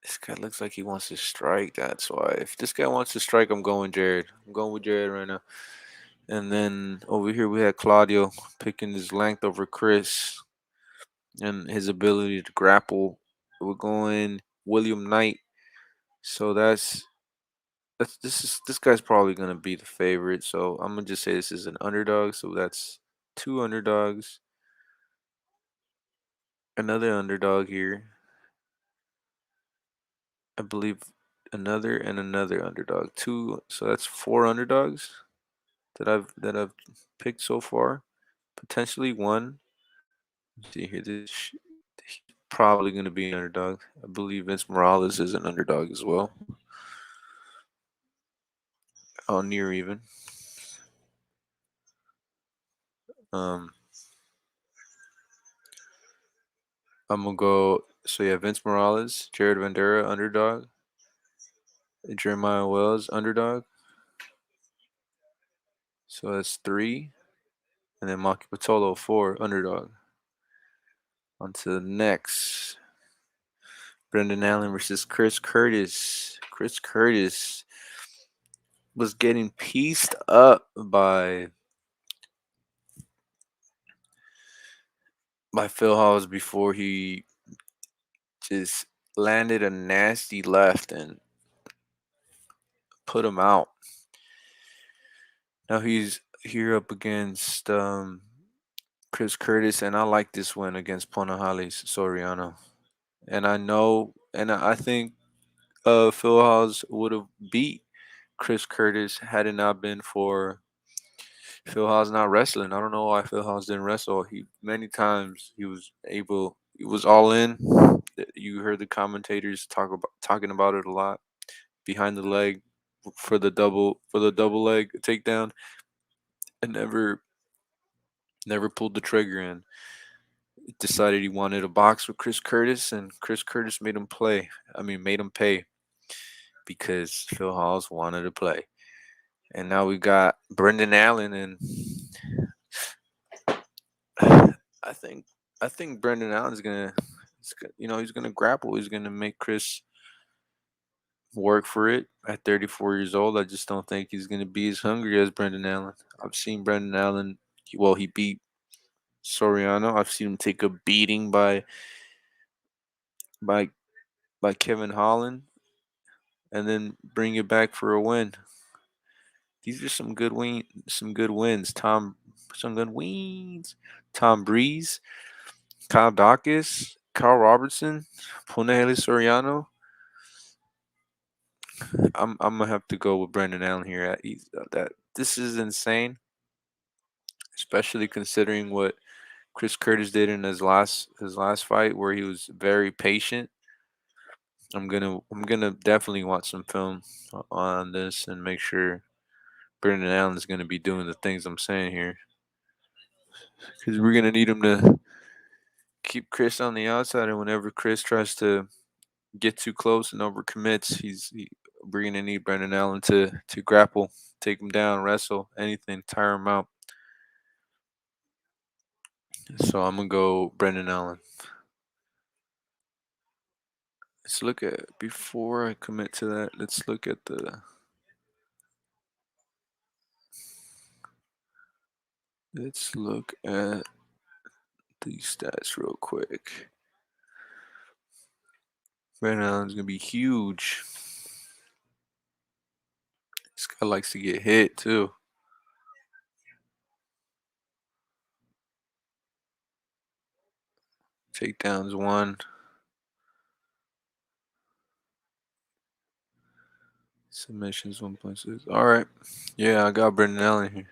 This guy looks like he wants to strike. That's why. If this guy wants to strike, I'm going Jared. I'm going with Jared right now. And then over here we had Claudio picking his length over Chris and his ability to grapple. We're going William Knight. So this guy's probably gonna be the favorite. So I'm gonna just say this is an underdog. So that's two underdogs. Another underdog here. I believe another and another underdog. Two. So that's four underdogs that I've picked so far. Potentially one. Let's see here, he's probably going to be an underdog. I believe Vince Morales is an underdog as well. Oh, near even. Um, I'm gonna go. So yeah, Vince Morales, Jared Bandera, underdog. Jeremiah Wells, underdog. So that's three, and then Maki Patolo, four, underdog. On to the next. Brendan Allen versus Chris Curtis. Chris Curtis was getting pieced up by Phil Halls before he just landed a nasty left and put him out. Now he's here up against Chris Curtis, and I like this win against Ponahali Soriano. And I know, and I think Phil Halls would have beat Chris Curtis had it not been for Phil Hall's not wrestling. I don't know why Phil Hall's didn't wrestle. He many times he was able. He was all in. You heard the commentators talking about it a lot. Behind the leg for the double leg takedown, and never pulled the trigger and decided he wanted a box with Chris Curtis, and Chris Curtis made him play. I mean, made him pay because Phil Halls wanted to play. And now we got Brendan Allen, and I think I think Brendan Allen is he's gonna grapple. He's gonna make Chris work for it at 34 years old. I just don't think he's gonna be as hungry as Brendan Allen. I've seen Brendan Allen. He beat Soriano. I've seen him take a beating by by Kevin Holland and then bring it back for a win. These are some good wins. Some good wins. Tom Breeze, Kyle Dawkins, Carl Robertson, Punahele Soriano. I'm gonna have to go with Brendan Allen here. That this is insane, especially considering what Chris Curtis did in his last fight, where he was very patient. I'm gonna definitely watch some film on this and make sure Brendan Allen is gonna be doing the things I'm saying here, because we're gonna need him to keep Chris on the outside, and whenever Chris tries to get too close and overcommits, we're gonna need Brendan Allen to grapple, take him down, wrestle, anything, tire him out. So I'm gonna go Brendan Allen. Let's look at before I commit to that. Let's look at the. Let's look at these stats real quick. Brendan Allen's gonna be huge. This guy likes to get hit too. Takedowns one. Submissions 1.6. All right. Yeah, I got Brendan Allen here.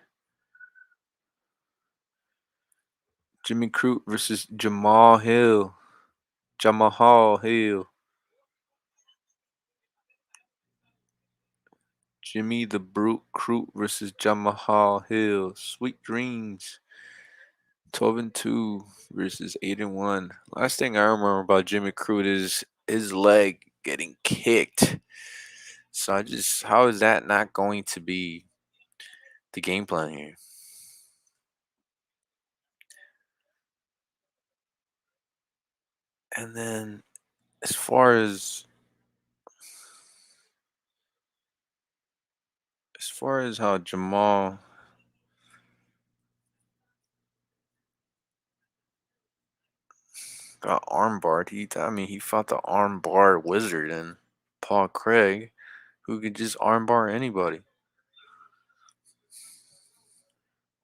Jimmy Crute versus Jamal Hill. Jamal Hill. Jimmy the Brute Crute versus Jamal Hill. Sweet dreams. 12-2 versus 8-1. Last thing I remember about Jimmy Crute is his leg getting kicked. So how is that not going to be the game plan here? And then as far as how Jamal got armbarred, he fought the armbar wizard and Paul Craig, who could just armbar anybody.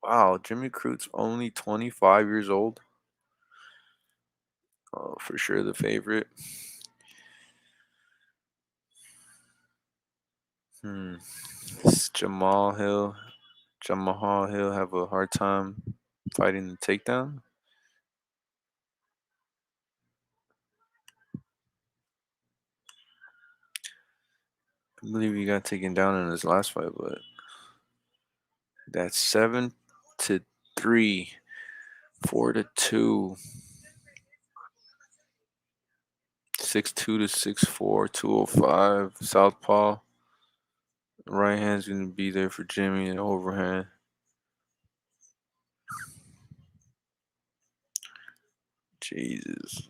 Wow, Jimmy Crute's only 25 years old. Oh, for sure the favorite. Hmm. Does Jamal Hill have a hard time fighting the takedown? I believe he got taken down in his last fight, but that's 7-3, 4-2, 6-2 to 6-4, 205. Southpaw. Right hand's gonna be there for Jimmy and overhand. Jesus.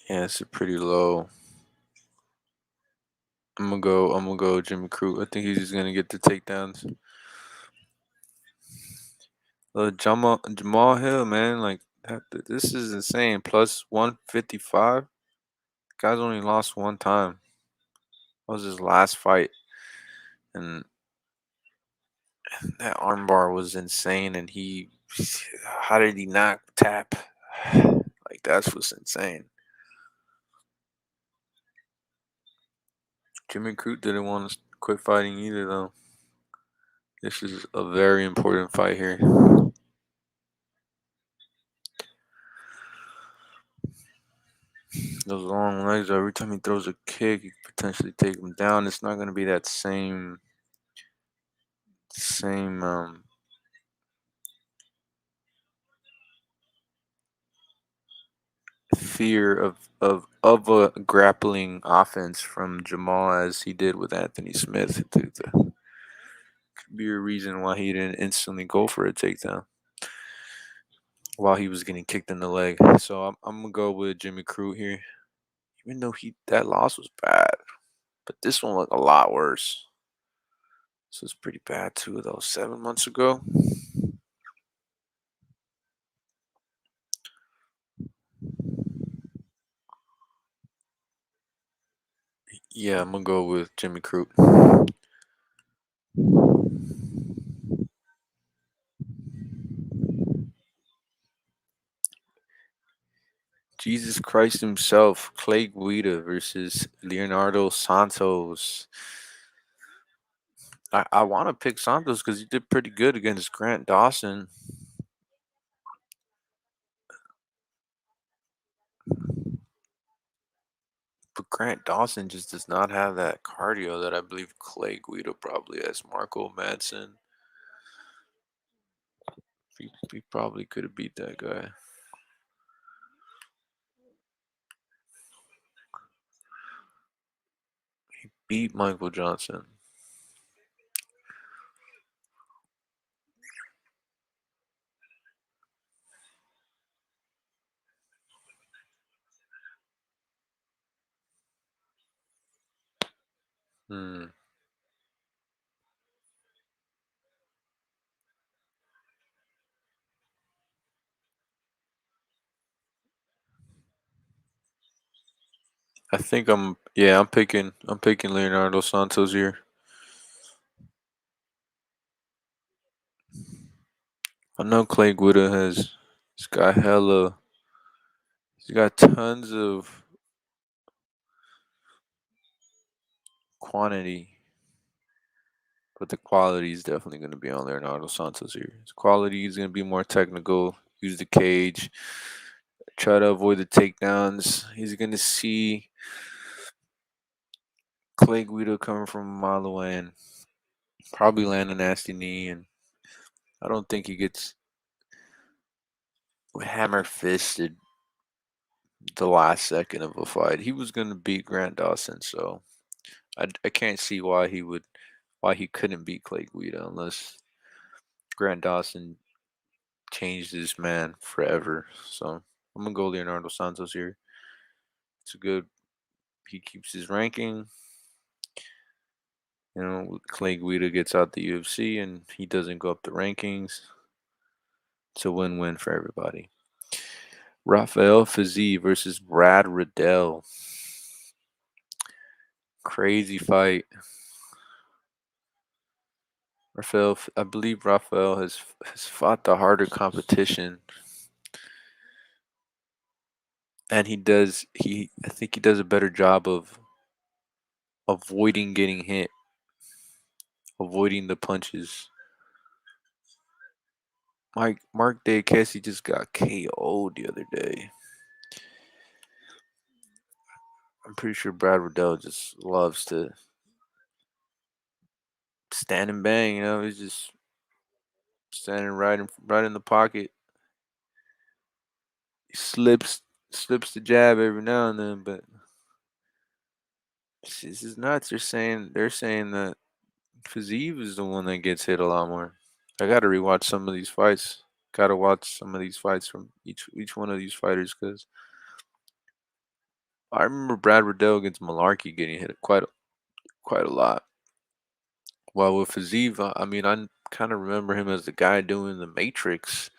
Yeah, it's a pretty low. I'm gonna go Jimmy Crute. I think he's just gonna get the takedowns. Jamal Hill, man, like this is insane. Plus 155. Guy's only lost one time. That was his last fight, and that armbar was insane. And how did he not tap? Like that's what's insane. Jimmy Crute didn't want to quit fighting either, though. This is a very important fight here. Those long legs, every time he throws a kick, you could potentially take him down. It's not going to be that same fear of a grappling offense from Jamal as he did with Anthony Smith. Could be a reason why he didn't instantly go for a takedown while he was getting kicked in the leg. So I'm gonna go with Jimmy Crute here, even though that loss was bad, but this one looked a lot worse. This was pretty bad too, though. 7 months ago. Yeah, I'm gonna go with Jimmy Crute. Jesus Christ himself, Clay Guida versus Leonardo Santos. I want to pick Santos because he did pretty good against Grant Dawson, but Grant Dawson just does not have that cardio that I believe Clay Guida probably has. Marco Madsen, he probably could have beat that guy. Beat Michael Johnson. Hmm. I think I'm picking Leonardo Santos here. I know Clay Guida he's got he's got tons of quantity, but the quality is definitely going to be on Leonardo Santos here. His quality is going to be more technical. Use the cage, try to avoid the takedowns. He's going to see Clay Guida coming from a mile away and probably land a nasty knee. And I don't think he gets hammer fisted the last second of a fight. He was going to beat Grant Dawson, so I can't see why he couldn't beat Clay Guida unless Grant Dawson changed his man forever. So I'm gonna go Leonardo Santos here. It's a good. He keeps his ranking. Clay Guida gets out the UFC and he doesn't go up the rankings. It's a win-win for everybody. Rafael Fiziev versus Brad Riddell. Crazy fight. I believe Rafael has fought the harder competition, and I think he does a better job of avoiding getting hit, avoiding the punches. Mark Day Casey just got KO'd the other day. I'm pretty sure Brad Riddell just loves to stand and bang. He's just standing right in the pocket. He slips the jab every now and then, but this is nuts. They're saying that Fiziev is the one that gets hit a lot more. I got to rewatch some of these fights. Got to watch some of these fights from each one of these fighters because I remember Brad Riddell against Malarkey getting hit quite a lot. While with Fiziev, I mean, I kind of remember him as the guy doing the Matrix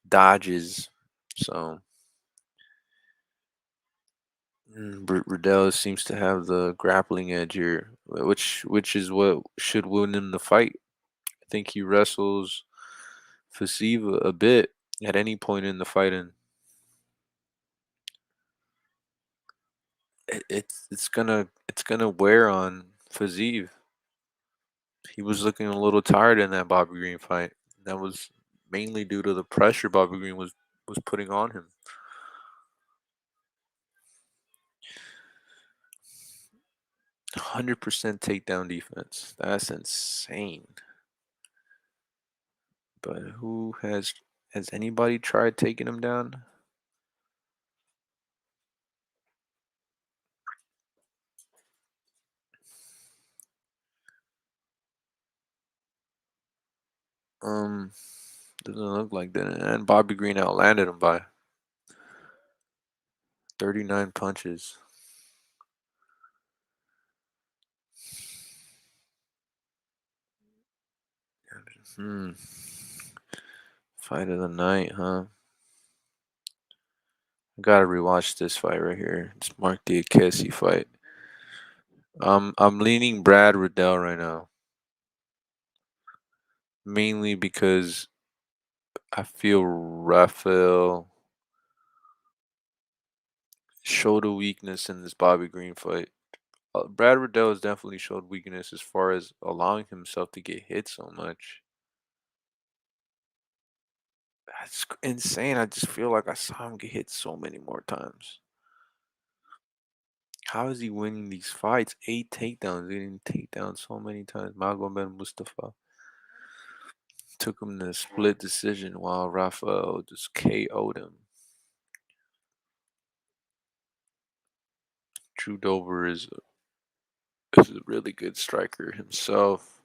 dodges. So Riddell seems to have the grappling edge here, which is what should win him the fight. I think he wrestles Fiziev a bit at any point in the fight, and it's gonna wear on Fiziev. He was looking a little tired in that Bobby Green fight. That was mainly due to the pressure Bobby Green was putting on him. 100% takedown defense. That's insane. But who has anybody tried taking him down? Um, doesn't look like that. And Bobby Green outlanded him by 39 punches. Hmm. Fight of the night, huh? I gotta rewatch this fight right here. It's Mark Diakese fight. I'm leaning Brad Riddell right now, mainly because I feel Rafael showed a weakness in this Bobby Green fight. Brad Riddell has definitely showed weakness as far as allowing himself to get hit so much. That's insane. I just feel like I saw him get hit so many more times. How is he winning these fights? 8 takedowns. He didn't take down so many times. Magomed Mustafa took him to a split decision while Rafael just KO'd him. Drew Dober is a really good striker himself.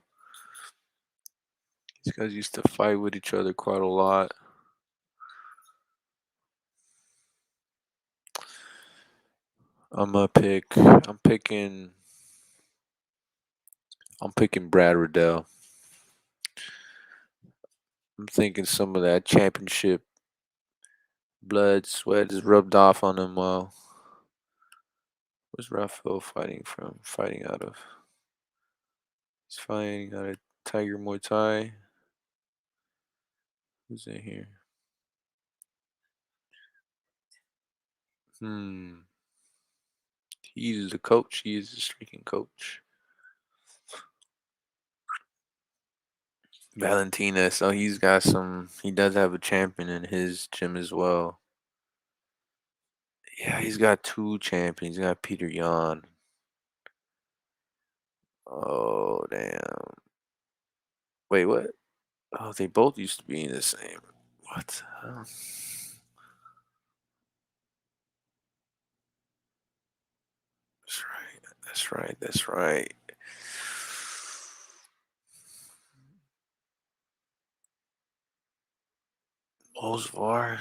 These guys used to fight with each other quite a lot. I'm picking Brad Riddell. I'm thinking some of that championship blood, sweat is rubbed off on him. Where's Rafael fighting from? Fighting out of? He's fighting out of Tiger Muay Thai. Who's in here? Hmm. He's the coach. He is the streaking coach. Valentina. So he's got some. He does have a champion in his gym as well. Yeah, he's got two champions. He's got Peter Yan. Oh damn. Wait, what? Oh, they both used to be in the same. What? That's right. That's right. That's right. Osvar.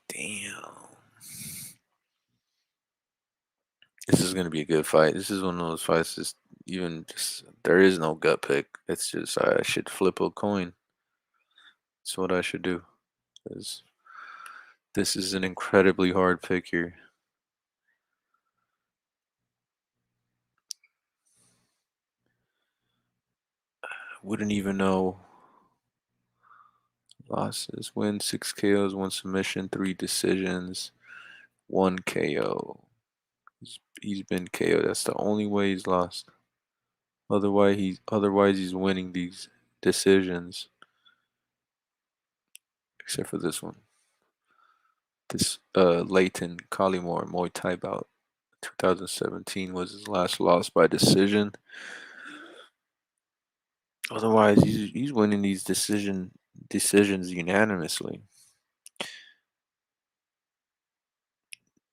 Damn. This is gonna be a good fight. This is one of those fights. Just there is no gut pick. It's just I should flip a coin. That's what I should do. 'Cause this is an incredibly hard pick here. Wouldn't even know. Losses, win 6 KOs, 1 submission, 3 decisions, 1 KO. He's been KO. That's the only way he's lost. Otherwise he's winning these decisions. Except for this one. This Leighton Collymore Muay Thai bout 2017 was his last loss by decision. Otherwise he's winning these decisions unanimously.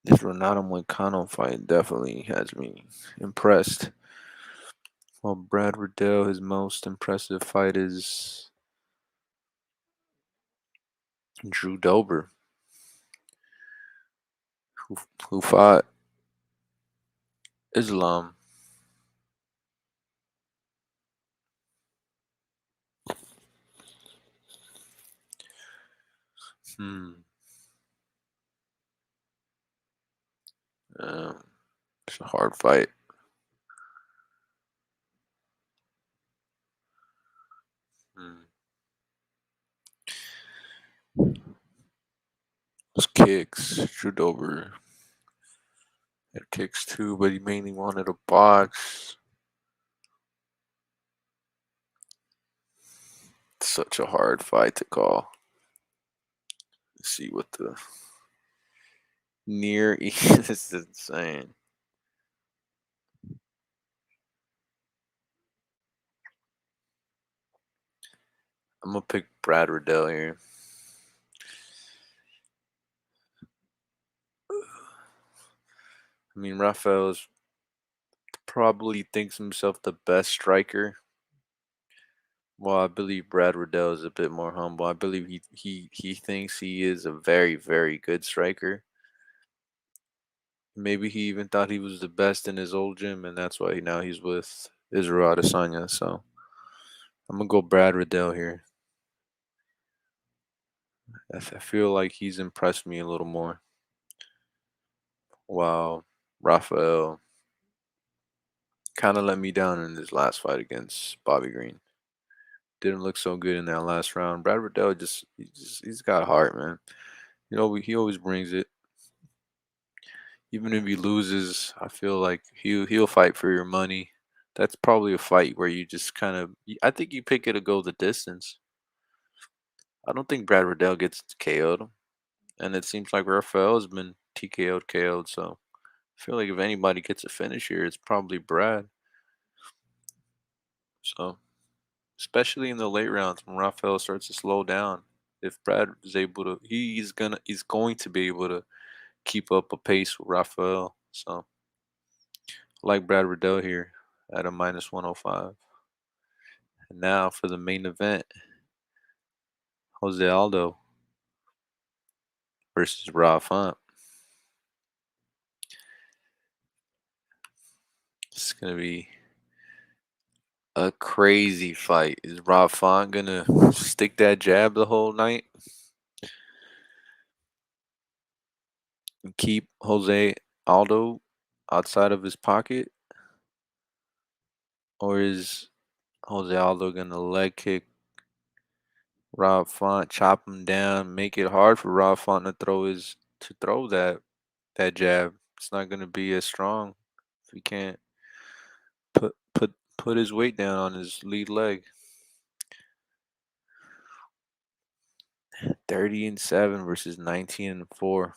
This Renato Moicano fight definitely has me impressed. While Brad Riddell, his most impressive fight is Drew Dober, who, who fought Islam. Hmm. Um, it's a hard fight. Hmm. Those kicks. Drew Dober had kicks too, but he mainly wanted a box. Such a hard fight to call. Let's see what the near this is insane. I'm gonna pick Brad Riddell here. I mean, Rafael's probably thinks himself the best striker. Well, I believe Brad Riddell is a bit more humble. I believe he thinks he is a very, very good striker. Maybe he even thought he was the best in his old gym, and that's why now he's with Israel Adesanya. So I'm gonna go Brad Riddell here. I feel like he's impressed me a little more. Wow, Rafael kind of let me down in his last fight against Bobby Green. Didn't look so good in that last round. Brad Riddell he's got heart, man. You know, he always brings it. Even if he loses, I feel like he'll fight for your money. That's probably a fight where you just kind of. I think you pick it to go the distance. I don't think Brad Riddell gets KO'd, and it seems like Rafael has been KO'd. So I feel like if anybody gets a finish here, it's probably Brad. So especially in the late rounds when Rafael starts to slow down, if Brad is able to, he's going to be able to keep up a pace with Rafael. So I like Brad Riddell here at a minus 105. And now for the main event, Jose Aldo versus Rob Font. It's gonna be a crazy fight. Is Rob Font gonna stick that jab the whole night and keep Jose Aldo outside of his pocket? Or is Jose Aldo gonna leg kick Rob Font, chop him down, make it hard for Rob Font to throw that jab? It's not gonna be as strong if he can't put his weight down on his lead leg. 30-7 versus 19-4.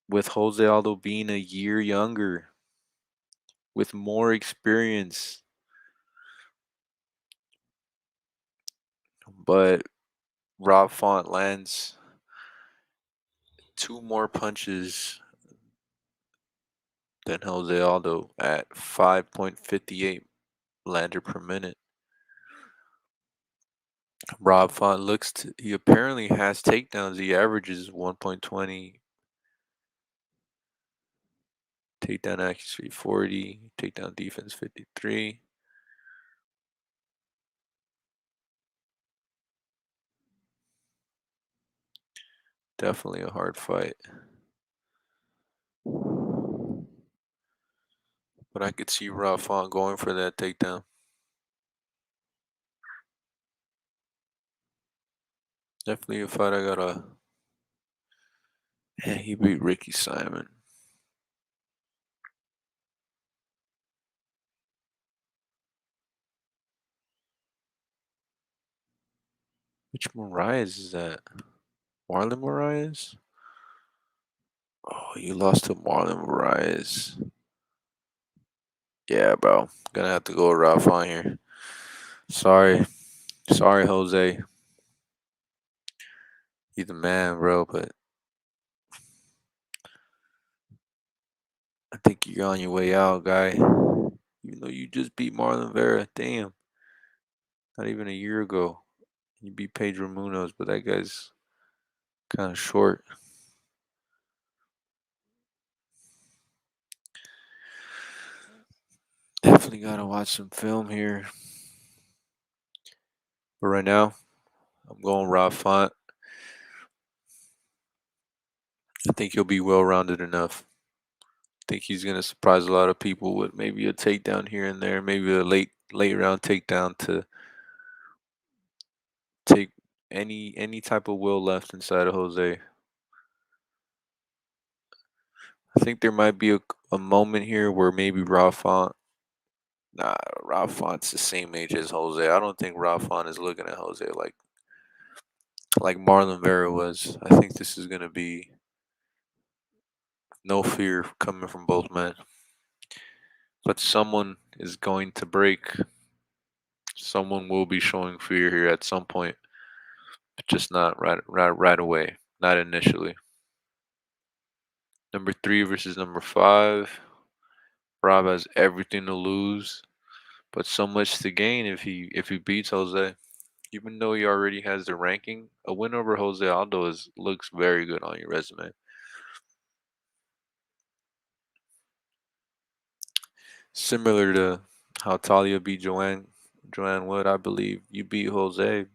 With Jose Aldo being a year younger, with more experience, but Rob Font lands two more punches than Jose Aldo at 5.58 lander per minute. Rob Font he apparently has takedowns. He averages 1.20, takedown accuracy 40, takedown defense 53. Definitely a hard fight. But I could see Rob Font going for that takedown. Definitely a fight I gotta. Yeah, he beat Ricky Simon. Which Moraes is that? Marlon Moraes? Oh, you lost to Marlon Moraes. Yeah, bro. Gonna have to go with Rob Font here. Sorry. Sorry, Jose. You're the man, bro, but I think you're on your way out, guy. Even though you just beat Marlon Vera. Damn. Not even a year ago. You beat Pedro Munoz, but that guy's kind of short. Definitely gotta watch some film here. But right now, I'm going Rob Font. I think he'll be well rounded enough. I think he's gonna surprise a lot of people with maybe a takedown here and there, maybe a late round takedown to take any type of will left inside of Jose. I think there might be a moment here where maybe Rob Font. Nah, Rob Font's the same age as Jose. I don't think Rob Font is looking at Jose like Marlon Vera was. I think this is gonna be no fear coming from both men. But someone is going to break. Someone will be showing fear here at some point, but just not right away. Not initially. Number 3 versus number 5. Rob has everything to lose, but so much to gain if he beats Jose. Even though he already has the ranking, a win over Jose Aldo looks very good on your resume. Similar to how Talia beat Joanne Wood, I believe you beat Jose,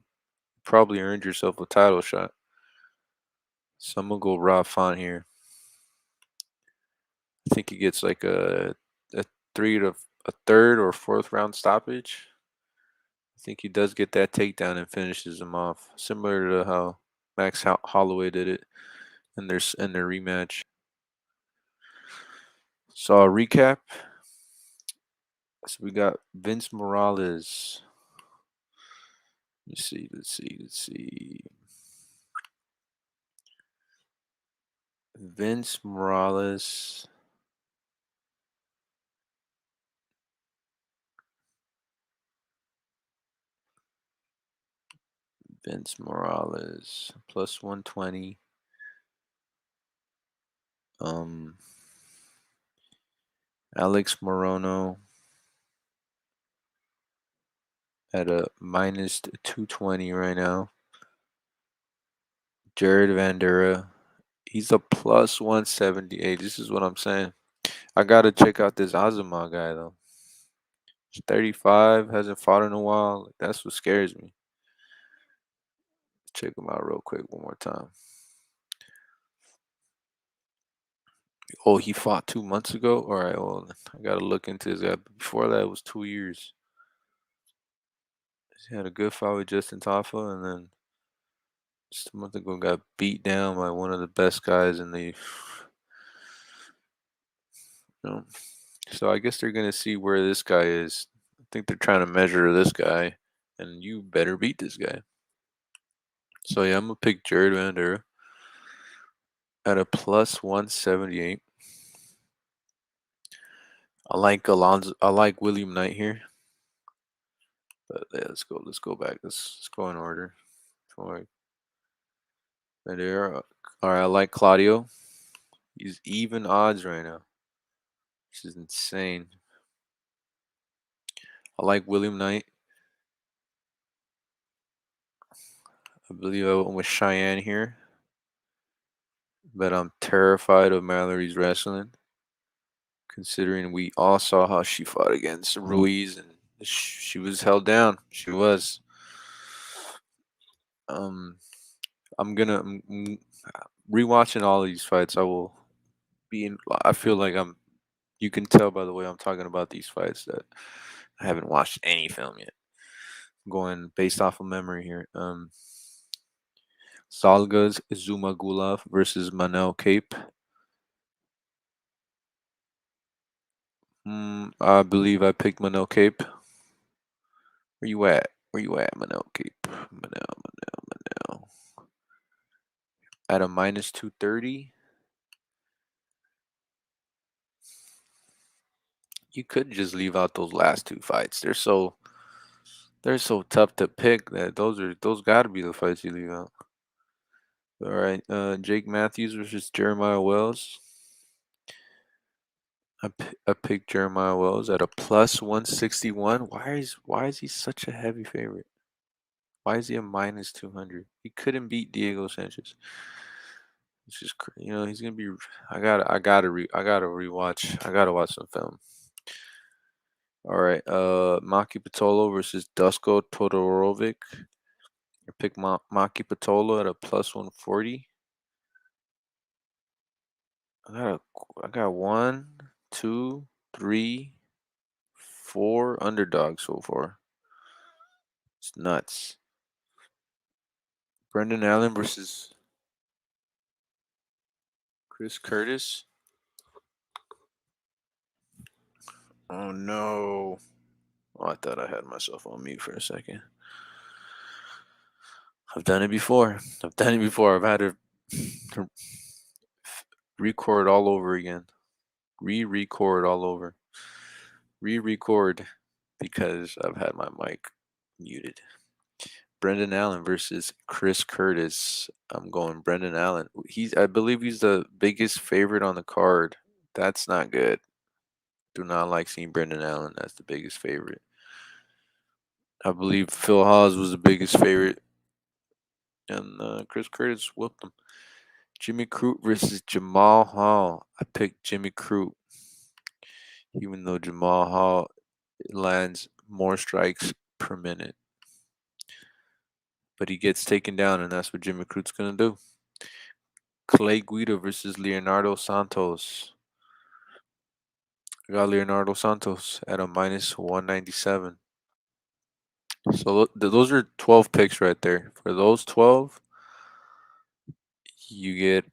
probably earned yourself a title shot. So I'm gonna go Rob Font here. I think he gets like a a third or fourth round stoppage. I think he does get that takedown and finishes him off, similar to how Max Holloway did it in their rematch. So I'll recap. So we got Vince Morales. Let's see. Vince Morales. Vince Morales plus 120. Um, Alex Morono at a minus 220 right now. Jared Bandera, he's a plus 178. This is what I'm saying. I gotta check out this Azuma guy though. He's 35, hasn't fought in a while. That's what scares me. Check him out real quick one more time. Oh, he fought 2 months ago. All right, well, I gotta look into this guy. Before that, it was 2 years. He had a good fight with Justin Tafa, and then just a month ago got beat down by one of the best guys in the. You know, so I guess they're gonna see where this guy is. I think they're trying to measure this guy, and you better beat this guy. So yeah, I'm gonna pick Jared Vander at a plus 178. I like Alonzo. I like William Knight here. But yeah, let's go. Let's go back. Let's go in order. All right, Bandera. All right, I like Claudio. He's even odds right now. This is insane. I like William Knight. I believe I went with Cheyenne here, but I'm terrified of Mallory's wrestling, considering we all saw how she fought against Ruiz and she was held down. She was. Um, rewatching all these fights. I will be in. I feel like I'm. You can tell by the way I'm talking about these fights that I haven't watched any film yet. I'm going based off of memory here. Salgas Zumagulov versus Manel Cape. I believe I picked Manel Cape. Where you at? Where you at, Manel Cape? Manel. At a minus 230. You could just leave out those last two fights. They're so tough to pick that those got to be the fights you leave out. All right, Jake Matthews versus Jeremiah Wells. I picked Jeremiah Wells at a plus 161. Why is he such a heavy favorite? Why is he a minus 200? He couldn't beat Diego Sanchez. It's just he's gonna be. I gotta rewatch. I gotta watch some film. All right, Maki Pitolo versus Dusko Todorovic. I picked Maki Pitolo at a plus 140. I got one, two, three, four underdogs so far. It's nuts. Brendan Allen versus Chris Curtis. Oh no. Oh, I thought I had myself on mute for a second. I've done it before. I've had to record all over again. Re-record all over. Re-record because I've had my mic muted. Brendan Allen versus Chris Curtis. I'm going Brendan Allen. I believe he's the biggest favorite on the card. That's not good. Do not like seeing Brendan Allen as the biggest favorite. I believe Phil Hawes was the biggest favorite, and Chris Curtis whooped him. Jimmy Crute versus Jamal Hall. I picked Jimmy Crute, even though Jamal Hall lands more strikes per minute. But he gets taken down, and that's what Jimmy Crute's going to do. Clay Guida versus Leonardo Santos. I got Leonardo Santos at a minus 197. So those are 12 picks right there. For those 12, you get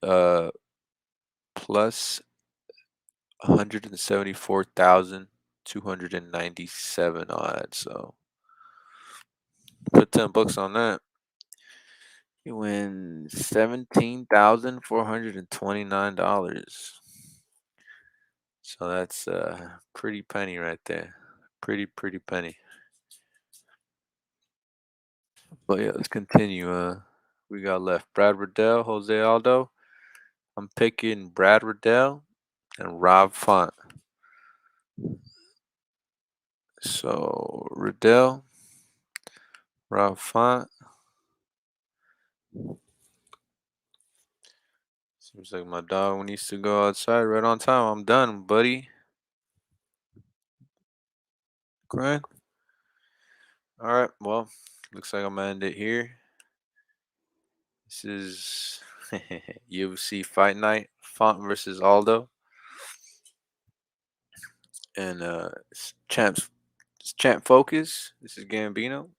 plus 174,297 odds. So put $10 on that. You win $17,429. So that's pretty penny right there. Pretty penny. But yeah, let's continue. We got left Brad Riddell, Jose Aldo. I'm picking Brad Riddell and Rob Font. So Riddell, Rob Font. Seems like my dog needs to go outside right on time. I'm done, buddy. Grind. All right. Well, looks like I'm gonna end it here. This is UFC Fight Night, Font versus Aldo, and it's Champ Focus. This is Gambino.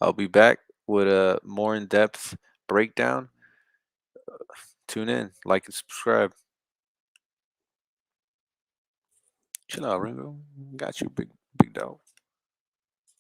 I'll be back with a more in-depth breakdown. Tune in, like and subscribe. Chill out, Ringo. Got you, big dog.